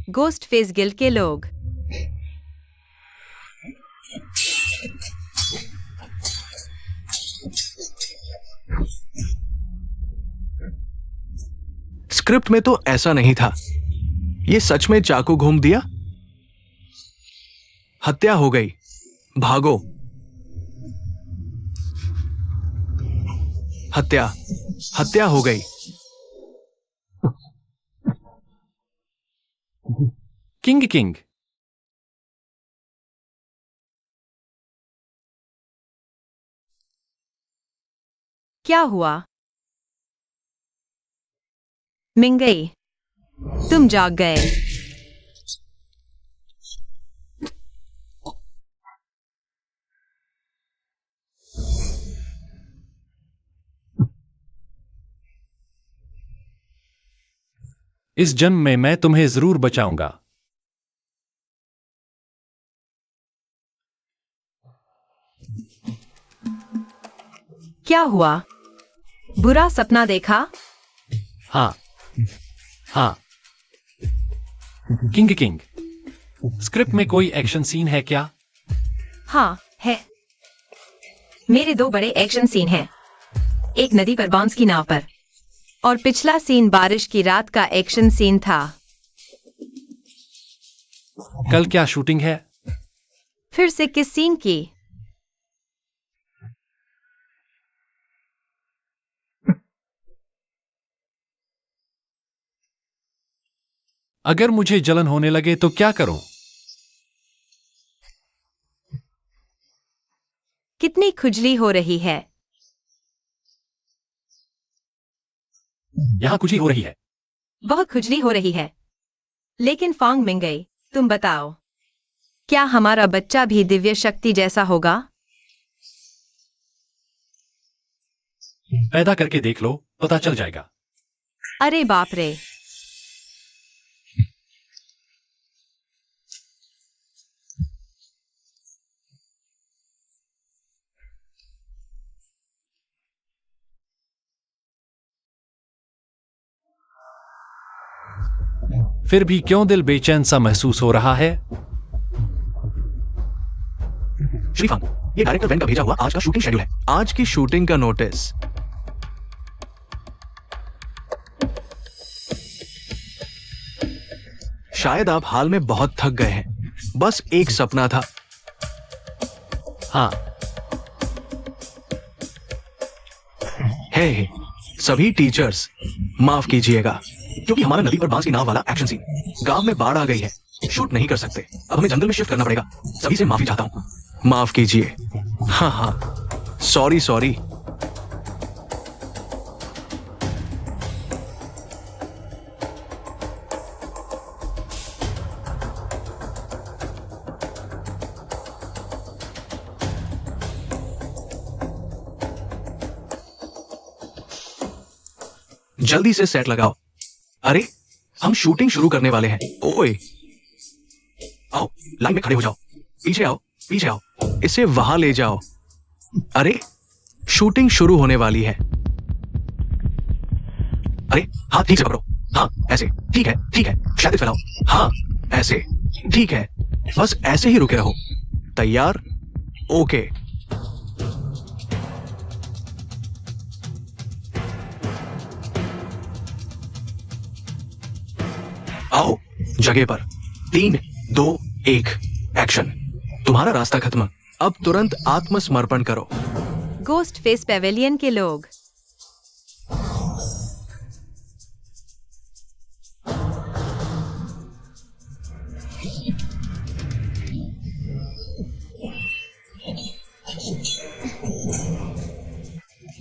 गोस्ट फेस गिल्ड के लोग। स्क्रिप्ट में तो ऐसा नहीं था। ये सच में चाकू घूम दिया? हत्या हो गई, भागो। हत्या हत्या हो गई। किंग। क्या हुआ? मिंगई, तुम जाग गए। इस जन्म में मैं तुम्हें जरूर बचाऊंगा। क्या हुआ? बुरा सपना देखा? हाँ। किंग। स्क्रिप्ट में कोई एक्शन सीन है क्या? हाँ, है। मेरे 2 बड़े एक्शन सीन हैं। एक नदी पर बांस की नाव पर, और पिछला सीन बारिश की रात का एक्शन सीन था। कल क्या शूटिंग है? फिर से किस सीन की? अगर मुझे जलन होने लगे तो क्या करूं? कितनी खुजली हो रही है? यहां खुजली हो रही है। बहुत खुजली हो रही है। लेकिन फांग मिंगई, तुम बताओ, क्या हमारा बच्चा भी दिव्य शक्ति जैसा होगा? पैदा करके देख लो, पता चल जाएगा। अरे बाप रे। फिर भी क्यों दिल बेचैन सा महसूस हो रहा है? श्रीफांग, ये डायरेक्टर वेन का भेजा हुआ आज का शूटिंग शेड्यूल है। आज की शूटिंग का नोटिस। शायद आप हाल में बहुत थक गए हैं। बस एक सपना था। हाँ। हे सभी टीचर्स, माफ कीजिएगा, क्योंकि हमारा नदी पर बांस की नाव वाला एक्शन सीन, गांव में बाढ़ आ गई है, शूट नहीं कर सकते। अब हमें जंगल में शिफ्ट करना पड़ेगा। सभी से माफी चाहता हूं। माफ कीजिए। हाँ, सॉरी। जल्दी से सेट लगाओ। अरे, हम शूटिंग शुरू करने वाले हैं। ओए, आओ, लाइन में खड़े हो जाओ। पीछे आओ। इसे वहां ले जाओ। अरे, शूटिंग शुरू होने वाली है। अरे, हाथ ठीक से पकड़ो। हाँ, ऐसे। ठीक है। क्षैतिज फैलाओ। हाँ, ऐसे। ठीक है, बस ऐसे ही रुके रहो। तैयार? ओके। आओ, जगह पर 3, 2, 1 एक्शन। तुम्हारा रास्ता खत्म। अब तुरंत आत्मसमर्पण करो। गोस्ट फेस पेवेलियन के लोग।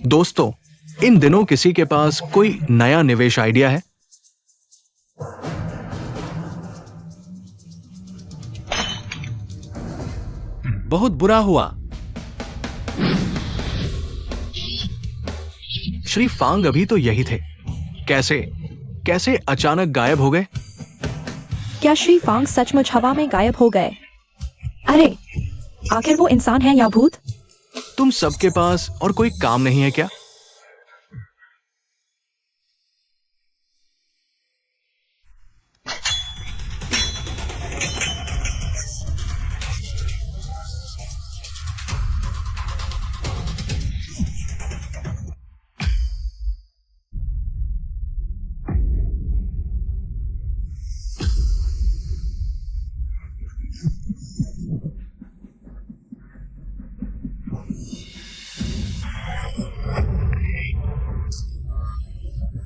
दोस्तों, इन दिनों किसी के पास कोई नया निवेश आइडिया है? बहुत बुरा हुआ। श्री फांग अभी तो यही थे। कैसे कैसे अचानक गायब हो गए? क्या श्री फांग सचमुच हवा में गायब हो गए? अरे, आखिर वो इंसान है या भूत? तुम सबके पास और कोई काम नहीं है क्या?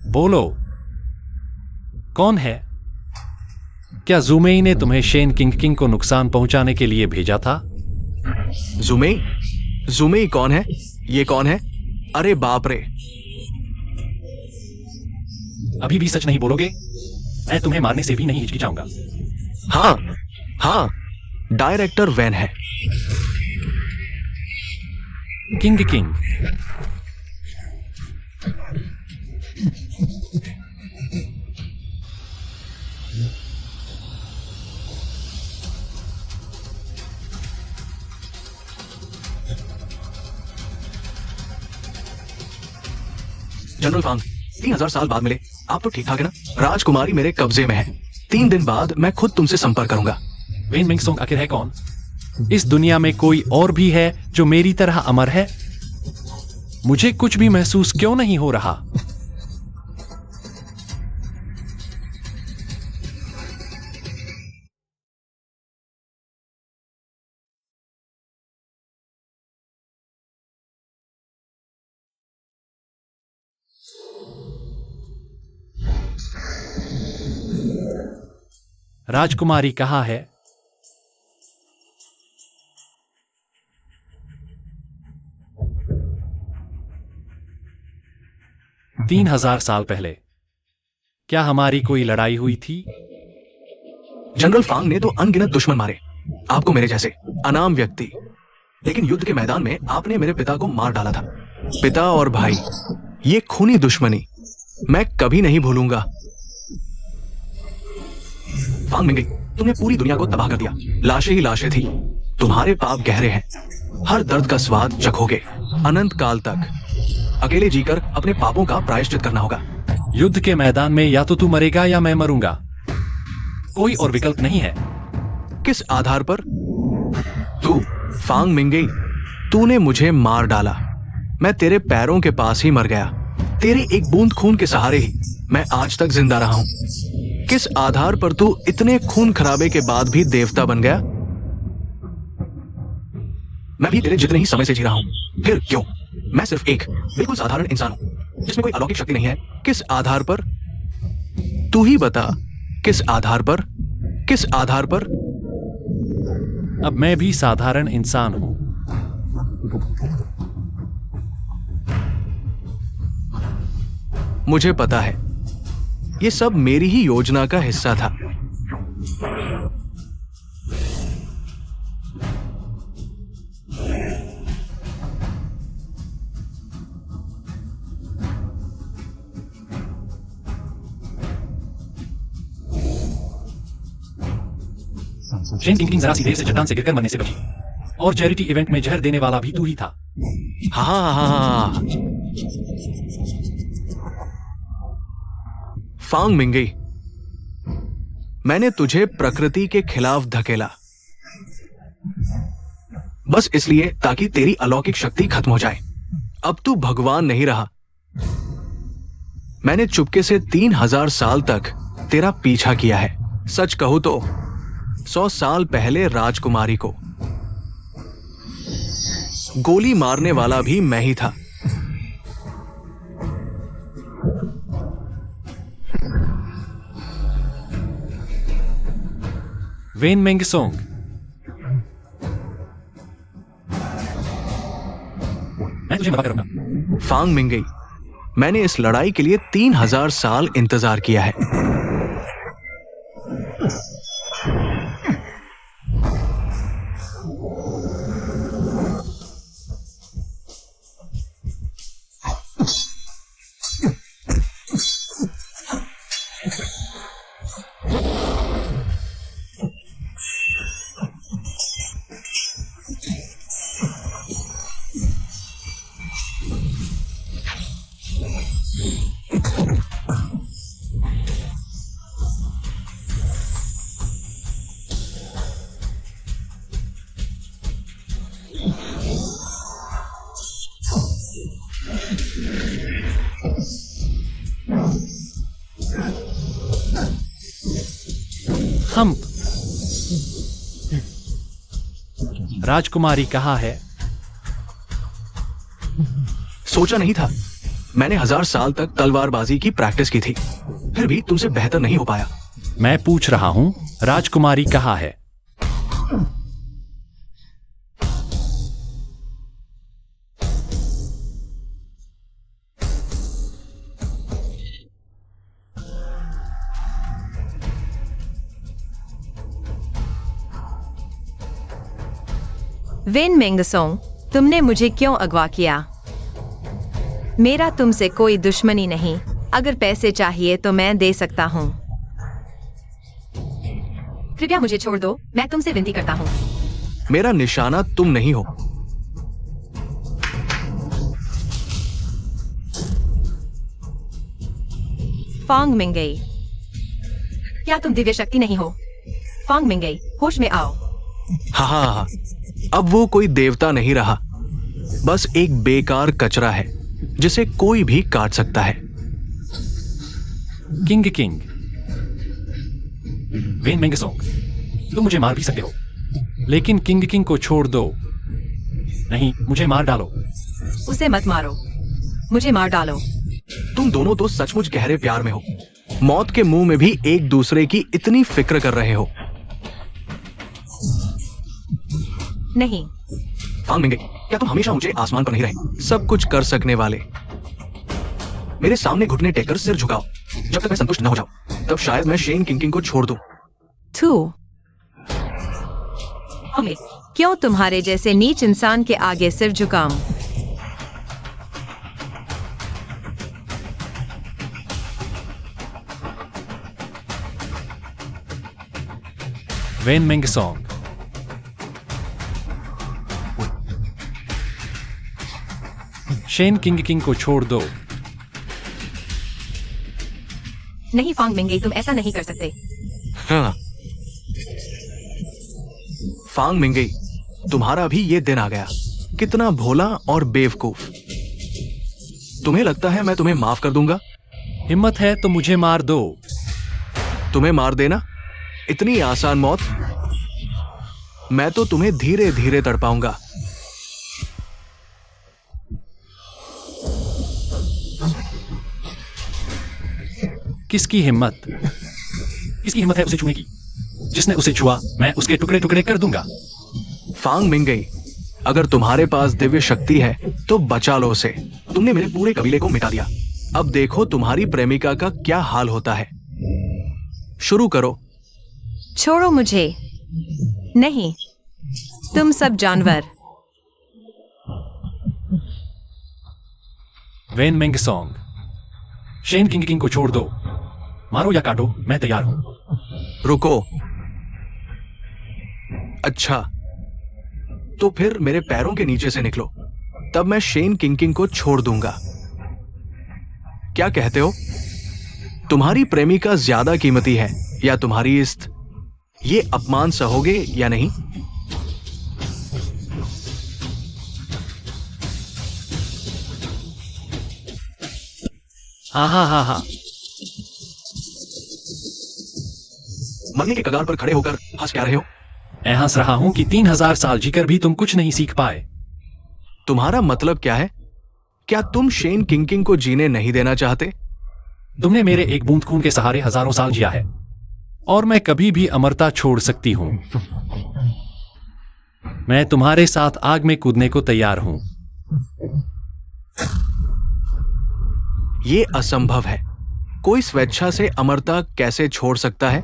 बोलो, कौन है? क्या जुमेई ने तुम्हें शेन किंग को नुकसान पहुंचाने के लिए भेजा था? जुमेई? जुमेई कौन है? ये कौन है? अरे बाप रे! अभी भी सच नहीं बोलोगे? मैं तुम्हें मारने से भी नहीं हिचकिचाऊंगा। हाँ हाँ, डायरेक्टर वैन है। किंग। जनरल फांग, 3000 साल बाद मिले। आप तो ठीक ठाक है ना? राजकुमारी मेरे कब्जे में है। 3 दिन बाद मैं खुद तुमसे संपर्क करूंगा। वेन मिंगसोंग आखिर है कौन? इस दुनिया में कोई और भी है जो मेरी तरह अमर है? मुझे कुछ भी महसूस क्यों नहीं हो रहा? राजकुमारी कहाँ है? तीन 3000 साल पहले क्या हमारी कोई लड़ाई हुई थी? जनरल फांग ने तो अनगिनत दुश्मन मारे, आपको मेरे जैसे अनाम व्यक्ति। लेकिन युद्ध के मैदान में आपने मेरे पिता को मार डाला था। पिता और भाई, ये खूनी दुश्मनी मैं कभी नहीं भूलूंगा। फांग मिंगई, तुमने पूरी दुनिया को तबाह कर दिया। लाशें ही लाशें थी। तुम्हारे पाप गहरे हैं। हर दर्द का स्वाद चखोगे अनंत काल तक। अकेले जीकर अपने पापों का प्रायश्चित करना होगा। युद्ध के मैदान में या तो तू मरेगा या मैं मरूंगा। कोई और विकल्प नहीं है। किस आधार पर? तू फांग मिंगई, तूने मुझे मार डाला। मैं तेरे पैरों के पास ही मर गया। तेरे एक बूंद खून के सहारे ही मैं आज तक जिंदा रहा हूं। किस आधार पर तू इतने खून खराबे के बाद भी देवता बन गया? मैं भी तेरे जितने ही समय से जी रहा हूं। फिर क्यों? मैं सिर्फ एक बिल्कुल साधारण इंसान हूं जिसमें कोई अलौकिक शक्ति नहीं है। किस आधार पर? तू ही बता, किस आधार पर? किस आधार पर? अब मैं भी साधारण इंसान हूं। मुझे पता है, ये सब मेरी ही योजना का हिस्सा था। शेन किंग जरा सी देर से चट्टान से गिरकर मरने से बची, और चैरिटी इवेंट में जहर देने वाला भी तू ही था। हाँ। फांग मिंगई, मैंने तुझे प्रकृति के खिलाफ धकेला, बस इसलिए ताकि तेरी अलौकिक शक्ति खत्म हो जाए। अब तू भगवान नहीं रहा। मैंने चुपके से 3000 साल तक तेरा पीछा किया है। सच कहूं तो 100 साल पहले राजकुमारी को गोली मारने वाला भी मैं ही था। वेन मेंगसोंग, मैं तुझे माफ करूंगा। फांग मिंगई, मैंने इस लड़ाई के लिए 3000 साल इंतजार किया है। हम राजकुमारी कहाँ है? सोचा नहीं था। मैंने 1000 साल तक तलवारबाजी की प्रैक्टिस की थी, फिर भी तुमसे बेहतर नहीं हो पाया। मैं पूछ रहा हूं, राजकुमारी कहाँ है? वेन मेंगसोंग, तुमने मुझे क्यों अगवा किया? मेरा तुमसे कोई दुश्मनी नहीं। अगर पैसे चाहिए तो मैं दे सकता हूँ। कृपया मुझे छोड़ दो, मैं तुमसे विनती करता हूँ। मेरा निशाना तुम नहीं हो। फांग मिंगई, क्या तुम दिव्य शक्ति नहीं हो? फांग मिंगई, होश में आओ। हाँ, अब वो कोई देवता नहीं रहा, बस एक बेकार कचरा है जिसे कोई भी काट सकता है। किंग किंग, वेन मेंगसोंग, तुम मुझे मार भी सकते हो, लेकिन किंग किंग को छोड़ दो। नहीं, मुझे मार डालो। उसे मत मारो, मुझे मार डालो। तुम दोनों तो सचमुच गहरे प्यार में हो। मौत के मुंह में भी एक दूसरे की इतनी फिक्र कर रहे हो। नहीं। फांग मिंगई, क्या तुम हमेशा मुझे आसमान पर नहीं रहे? सब कुछ कर सकने वाले मेरे सामने घुटने टेककर सिर झुकाओ। जब तक मैं संतुष्ट न हो जाऊं, तब शायद मैं शेन किंकिंग को छोड़ दूं। हमें क्यों तुम्हारे जैसे नीच इंसान के आगे सिर झुकाऊं? वेन मेंगसोंग, शेन किंग किंग को छोड़ दो। नहीं फांग मिंगई, तुम ऐसा नहीं कर सकते। हाँ। फांग मिंगई, तुम्हारा भी ये दिन आ गया। कितना भोला और बेवकूफ। तुम्हें लगता है मैं तुम्हें माफ कर दूंगा? हिम्मत है तो मुझे मार दो। तुम्हें मार देना? इतनी आसान मौत? मैं तो तुम्हें धीरे धीरे तड़पाऊंगा। किसकी हिम्मत? किसकी हिम्मत है उसे छूने की? जिसने उसे छुआ, मैं उसके टुकड़े टुकड़े कर दूंगा। फांग मिंगई, अगर तुम्हारे पास दिव्य शक्ति है तो बचा लो उसे। तुमने मेरे पूरे कबीले को मिटा दिया। अब देखो तुम्हारी प्रेमिका का क्या हाल होता है। शुरू करो। छोड़ो मुझे। नहीं, तुम सब जानवर। वेन मेंगसोंग, शेन किंग किंग को छोड़ दो। मारो या काटो, मैं तैयार हूं। रुको। अच्छा, तो फिर मेरे पैरों के नीचे से निकलो, तब मैं शेन किंकिंग को छोड़ दूंगा। क्या कहते हो? तुम्हारी प्रेमिका ज्यादा कीमती है या तुम्हारी इस्त? ये अपमान सहोगे या नहीं? हाँ हाँ हाँ हाँ। मरने के कगार पर खड़े होकर हंस क्या रहे हो? मैं हंस रहा हूं कि 3000 साल जीकर भी तुम कुछ नहीं सीख पाए। तुम्हारा मतलब क्या है? क्या तुम शेन किंकिंग को जीने नहीं देना चाहते? तुमने मेरे एक बूंद खून के सहारे हजारों साल जिया है और मैं कभी भी अमरता छोड़ सकती हूं। मैं तुम्हारे साथ आग में कूदने को तैयार हूं। ये असंभव है। कोई स्वेच्छा से अमरता कैसे छोड़ सकता है?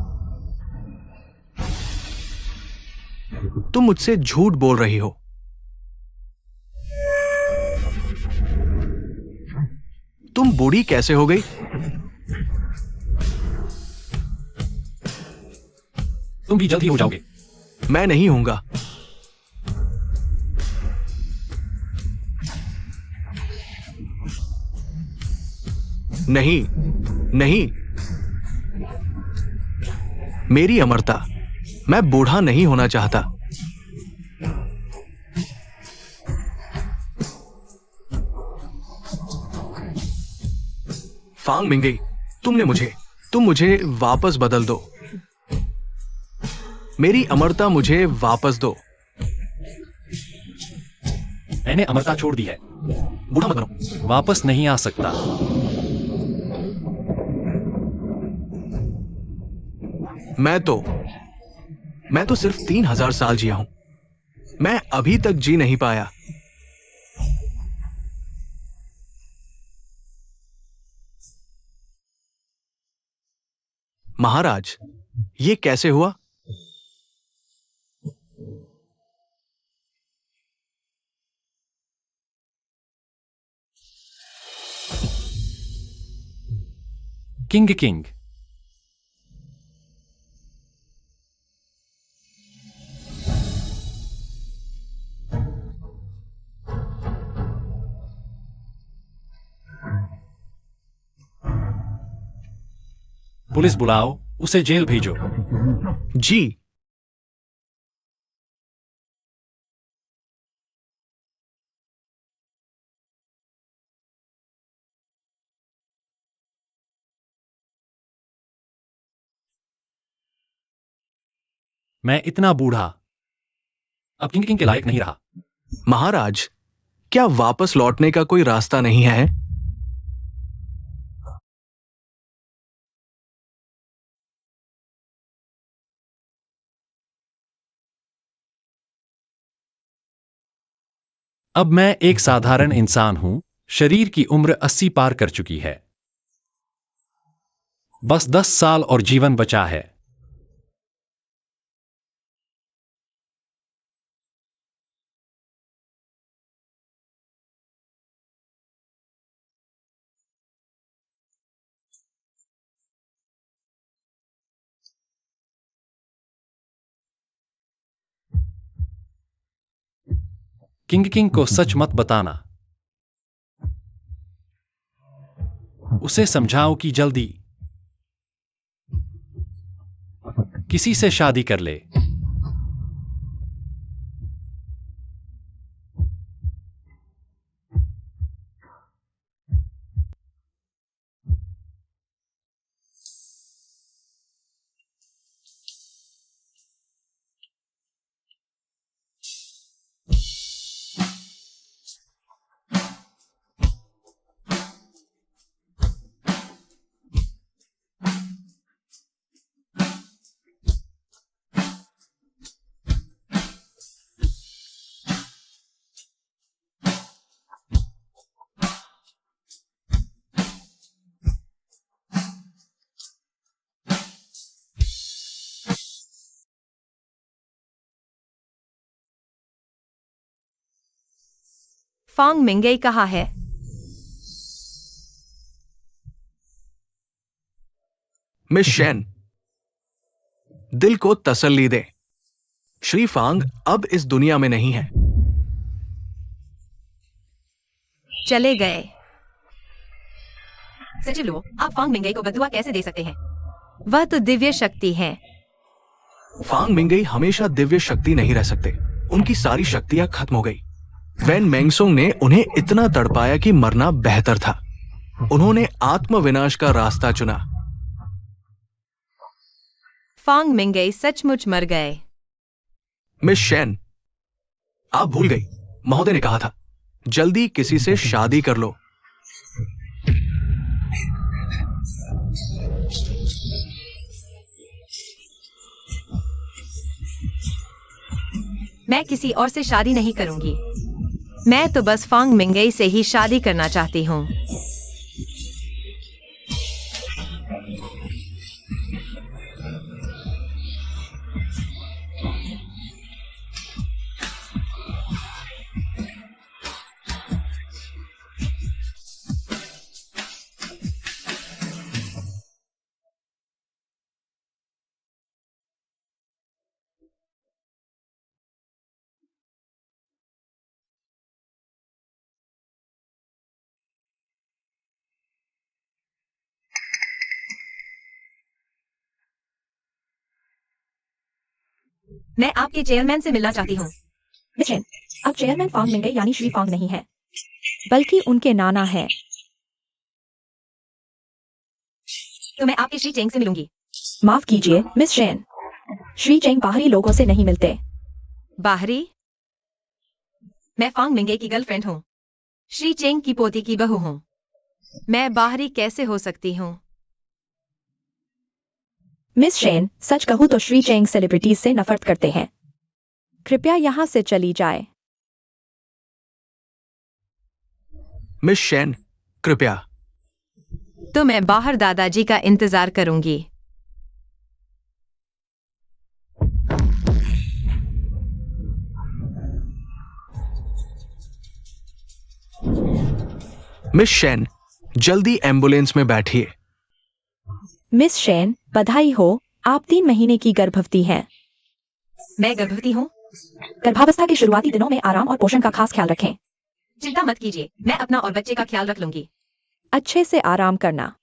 तुम मुझसे झूठ बोल रही हो। तुम बूढ़ी कैसे हो गई? तुम भी जल्द ही हो जाओगे। मैं नहीं होऊंगा। नहीं, नहीं, मेरी अमरता। मैं बूढ़ा नहीं होना चाहता। फांग मिंगई, तुम मुझे वापस बदल दो। मेरी अमरता मुझे वापस दो। मैंने अमरता छोड़ दी है। बूढ़ा मत बनो। वापस नहीं आ सकता। मैं तो सिर्फ 3000 साल जिया हूं। मैं अभी तक जी नहीं पाया। महाराज, ये कैसे हुआ? किंग। पुलिस बुलाओ, उसे जेल भेजो। जी। मैं इतना बूढ़ा अब किंग के लायक नहीं रहा। महाराज, क्या वापस लौटने का कोई रास्ता नहीं है? अब मैं एक साधारण इंसान हूं। शरीर की उम्र 80 पार कर चुकी है। बस 10 साल और जीवन बचा है। किंग को सच मत बताना। उसे समझाओ कि जल्दी किसी से शादी कर ले। फांग मिंगई कहाँ है? मिस शेन, दिल को तसल्ली दे। श्री फांग अब इस दुनिया में नहीं है। चले गए। सचिव लो, आप फांग मिंगई को बदुआ कैसे दे सकते हैं? वह तो दिव्य शक्ति है। फांग मिंगई हमेशा दिव्य शक्ति नहीं रह सकते। उनकी सारी शक्तियां खत्म हो गई। वैन मेंगसोंग ने उन्हें इतना तड़पाया कि मरना बेहतर था। उन्होंने आत्मविनाश का रास्ता चुना। फांग मिंगई सचमुच मर गए। मिस शेन, आप भूल गई, महोदय ने कहा था जल्दी किसी से शादी कर लो। मैं किसी और से शादी नहीं करूंगी। मैं तो बस फांग मिंगई से ही शादी करना चाहती हूँ। मैं आपके चेयरमैन से मिलना चाहती हूँ। मिस शेन, अब चेयरमैन फांग मिंगई यानी श्री फांग नहीं है, बल्कि उनके नाना है। तो मैं आपके श्री चेंग से मिलूंगी। माफ कीजिए मिस शेन, श्री चेंग बाहरी लोगों से नहीं मिलते। बाहरी? मैं फांग मिंगई की गर्लफ्रेंड हूँ, श्री चेंग की पोती की बहू हूँ। मैं बाहरी कैसे हो सकती हूँ? मिस शेन, सच कहूं तो श्री चेंग सेलिब्रिटीज से नफरत करते हैं। कृपया यहाँ से चली जाए। मिस शेन, कृपया। तो मैं बाहर दादाजी का इंतजार करूंगी। मिस शेन, जल्दी एम्बुलेंस में बैठिए। मिस शेन, बधाई हो, आप 3 महीने की गर्भवती हैं। मैं गर्भवती हूँ? गर्भावस्था के शुरुआती दिनों में आराम और पोषण का खास ख्याल रखें। चिंता मत कीजिए, मैं अपना और बच्चे का ख्याल रख लूंगी। अच्छे से आराम करना।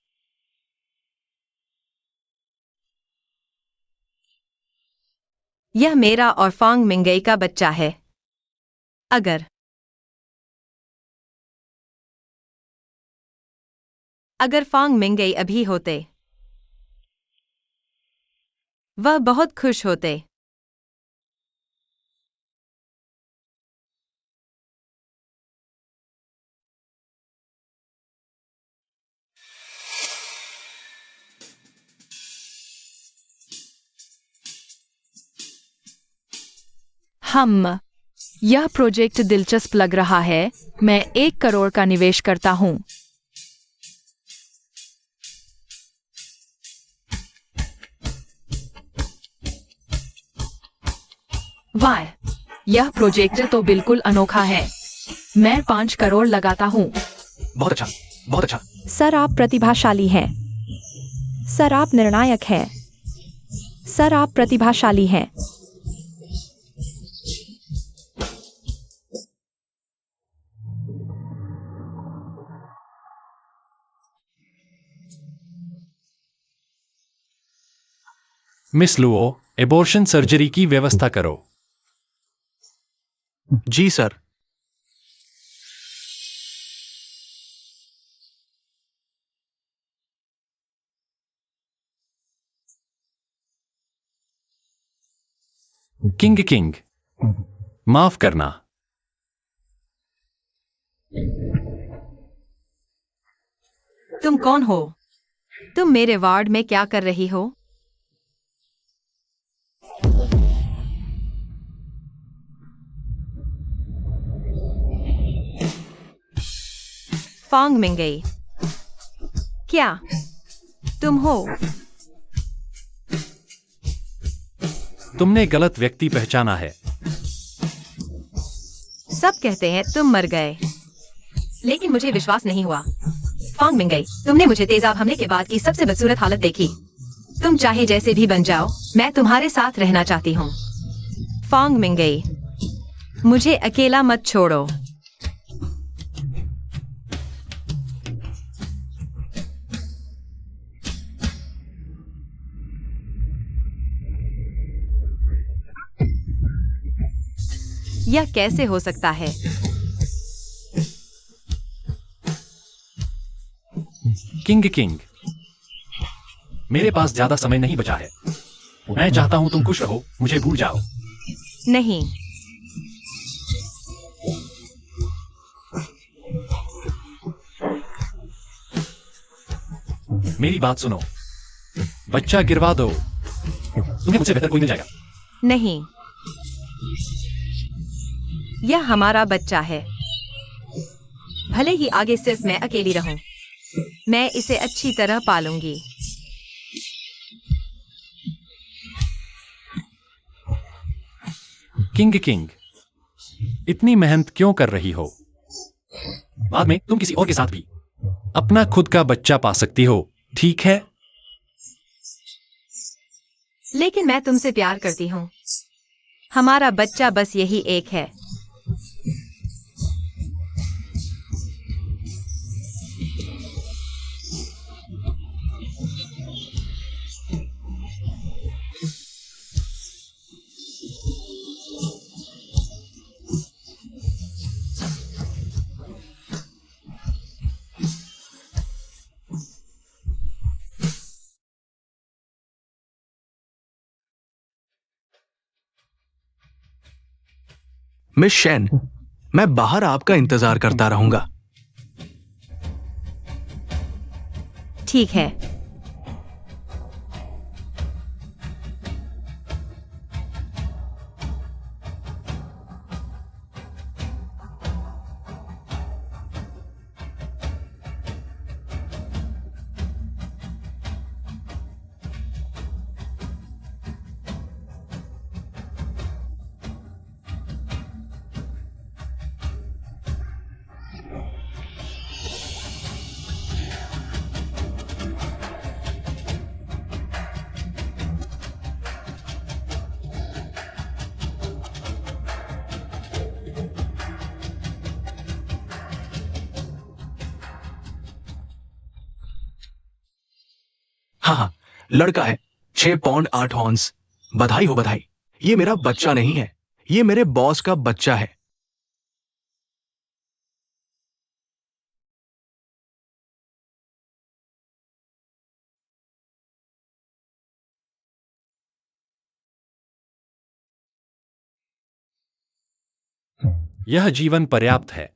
यह मेरा और फांग मिंगई का बच्चा है। अगर फांग मिंगई अभी होते, वह बहुत खुश होते। यह प्रोजेक्ट दिलचस्प लग रहा है। मैं 1 करोड़ का निवेश करता हूँ। वाह, यह प्रोजेक्ट तो बिल्कुल अनोखा है। मैं 5 करोड़ लगाता हूँ। बहुत अच्छा, बहुत अच्छा। सर, आप प्रतिभाशाली हैं। सर, आप निर्णायक हैं। सर, आप प्रतिभाशाली हैं। मिस लुओ, एबॉर्शन सर्जरी की व्यवस्था करो। जी सर। किंग, माफ करना। तुम कौन हो? तुम मेरे वार्ड में क्या कर रही हो? फांग मिंगई, क्या तुम हो? तुमने गलत व्यक्ति पहचाना है। सब कहते हैं तुम मर गए, लेकिन मुझे विश्वास नहीं हुआ। फांग मिंगई, तुमने मुझे तेजाब हमले के बाद की सबसे बदसूरत हालत देखी। तुम चाहे जैसे भी बन जाओ, मैं तुम्हारे साथ रहना चाहती हूँ। फांग मिंगई, मुझे अकेला मत छोड़ो। यह कैसे हो सकता है? किंग, मेरे पास ज्यादा समय नहीं बचा है। मैं चाहता हूं तुम खुश रहो, मुझे भूल जाओ। नहीं, मेरी बात सुनो, बच्चा गिरवा दो, तुम्हें मुझसे बेहतर कोई मिल जाएगा। नहीं, यह हमारा बच्चा है। भले ही आगे सिर्फ मैं अकेली रहूं, मैं इसे अच्छी तरह पालूंगी। किंग, इतनी मेहनत क्यों कर रही हो? बाद में तुम किसी और के साथ भी अपना खुद का बच्चा पा सकती हो, ठीक है? लेकिन मैं तुमसे प्यार करती हूँ। हमारा बच्चा बस यही एक है। मिस शेन, मैं बाहर आपका इंतजार करता रहूंगा। ठीक है। हाँ, लड़का है, 6 पौंड 8 ऑन्स। बधाई हो बधाई। ये मेरा बच्चा नहीं है, ये मेरे बॉस का बच्चा है। यह जीवन पर्याप्त है।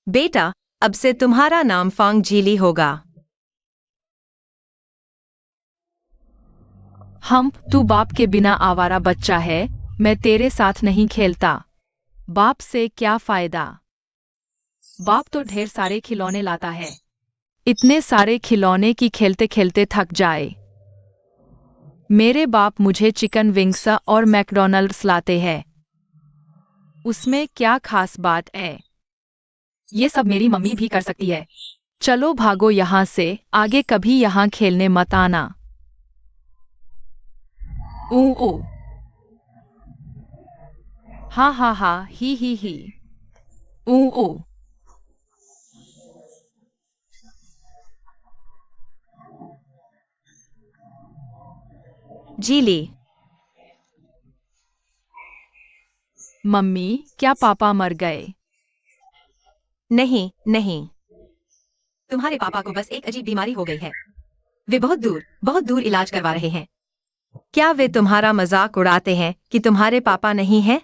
बेटा, अब से तुम्हारा नाम फांग झीली होगा। तू बाप के बिना आवारा बच्चा है, मैं तेरे साथ नहीं खेलता। बाप से क्या फायदा? बाप तो ढेर सारे खिलौने लाता है, इतने सारे खिलौने की खेलते खेलते थक जाए। मेरे बाप मुझे चिकन विंग्स और मैकडॉनल्ड्स लाते हैं, उसमें क्या खास बात है? ये सब मेरी मम्मी भी कर सकती है। चलो भागो यहाँ से, आगे कभी यहाँ खेलने मत आना। ओ हा हा हा ही ओ झीली, मम्मी, क्या पापा मर गए? नहीं नहीं, तुम्हारे पापा को बस एक अजीब बीमारी हो गई है। वे बहुत दूर इलाज करवा रहे हैं। क्या वे तुम्हारा मजाक उड़ाते हैं कि तुम्हारे पापा नहीं हैं?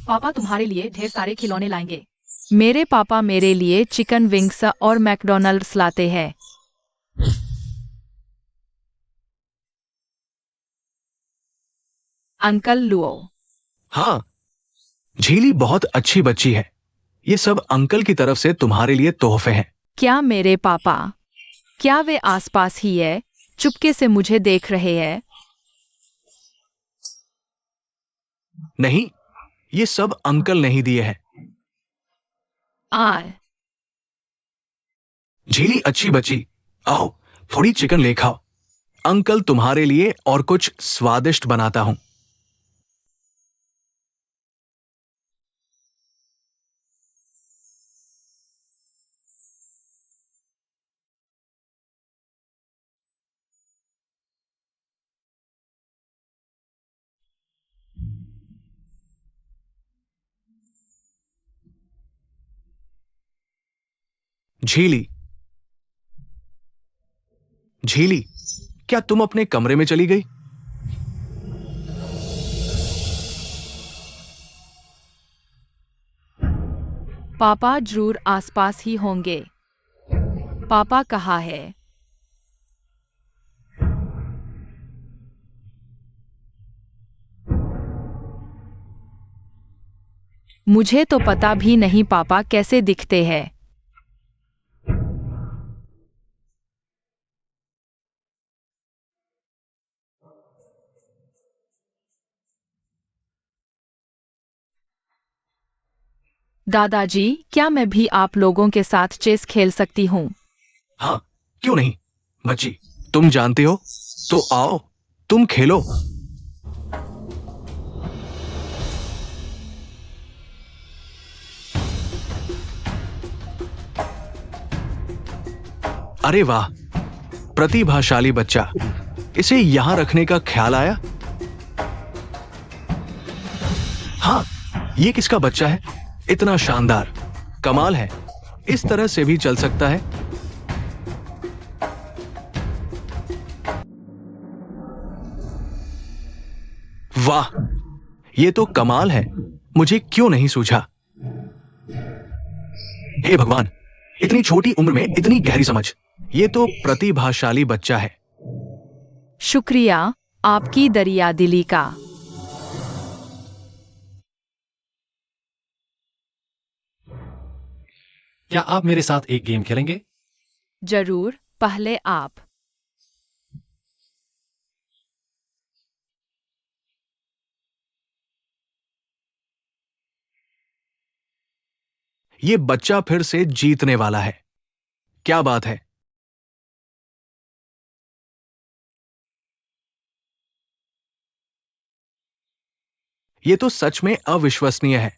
पापा तुम्हारे लिए ढेर सारे खिलौने लाएंगे। मेरे पापा मेरे लिए चिकन विंग्स और मैकडॉनल्ड्स लाते हैं। अंकल लुओ, हाँ, झीली बहुत अच्छी बच्ची है। ये सब अंकल की तरफ से तुम्हारे लिए तोहफे हैं। क्या मेरे पापा, क्या वे आसपास ही है? चुपके से मुझे देख रहे हैं? नहीं, ये सब अंकल नहीं दिए हैं। आ झीली अच्छी बच्ची, आओ थोड़ी चिकन ले खाओ। अंकल तुम्हारे लिए और कुछ स्वादिष्ट बनाता हूं। झीली, झीली, क्या तुम अपने कमरे में चली गई? पापा जरूर आसपास ही होंगे। पापा कहाँ है? मुझे तो पता भी नहीं पापा कैसे दिखते हैं। दादाजी, क्या मैं भी आप लोगों के साथ चेस खेल सकती हूँ? हाँ, क्यों नहीं बच्ची, तुम जानते हो तो आओ तुम खेलो। अरे वाह, प्रतिभाशाली बच्चा, इसे यहां रखने का ख्याल आया? हाँ, ये किसका बच्चा है? इतना शानदार, कमाल है, इस तरह से भी चल सकता है। वाह, ये तो कमाल है, मुझे क्यों नहीं सूझा? हे भगवान, इतनी छोटी उम्र में इतनी गहरी समझ, ये तो प्रतिभाशाली बच्चा है। शुक्रिया आपकी दरिया दिली का। क्या आप मेरे साथ एक गेम खेलेंगे? जरूर, पहले आप। ये बच्चा फिर से जीतने वाला है, क्या बात है? ये तो सच में अविश्वसनीय है।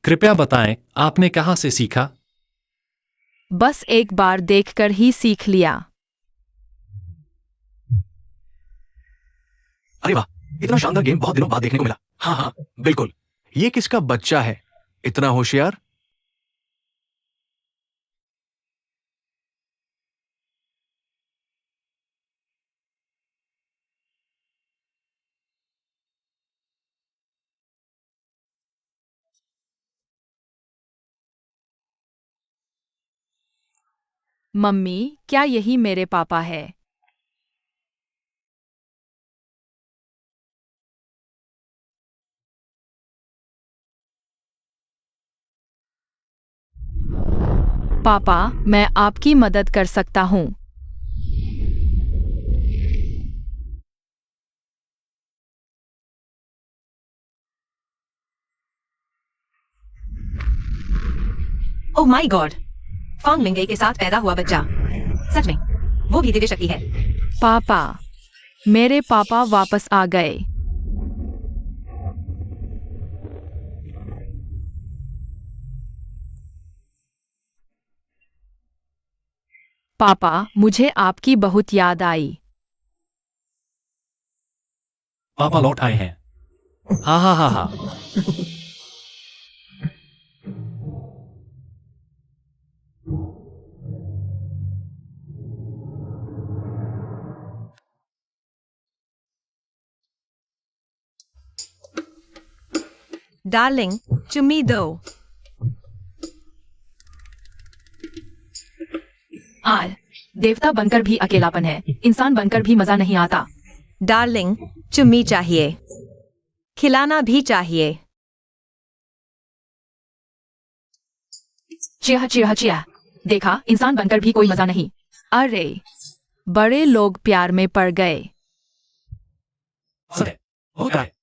कृपया बताएं, आपने कहां से सीखा? बस एक बार देखकर ही सीख लिया। अरे वाह, इतना शानदार गेम बहुत दिनों बाद देखने को मिला। हाँ हाँ, बिल्कुल, ये किसका बच्चा है, इतना होशियार? मम्मी, क्या यही मेरे पापा है? पापा, मैं आपकी मदद कर सकता हूँ। ओह माय गॉड, फांग लिंगे के साथ पैदा हुआ बच्चा, सच में वो भी दिव्य शक्ति है। पापा, मेरे पापा वापस आ गए। पापा, मुझे आपकी बहुत याद आई। पापा लौट आए हैं। हा हा हा हा। डार्लिंग, चुम्मी दो। देवता बनकर भी अकेलापन है, इंसान बनकर भी मजा नहीं आता। डार्लिंग, चुम्मी चाहिए। खिलाना भी चाहिए। चिया चिया चिया, देखा, इंसान बनकर भी कोई मजा नहीं। अरे, बड़े लोग प्यार में पड़ गए। पसंद है, होता है।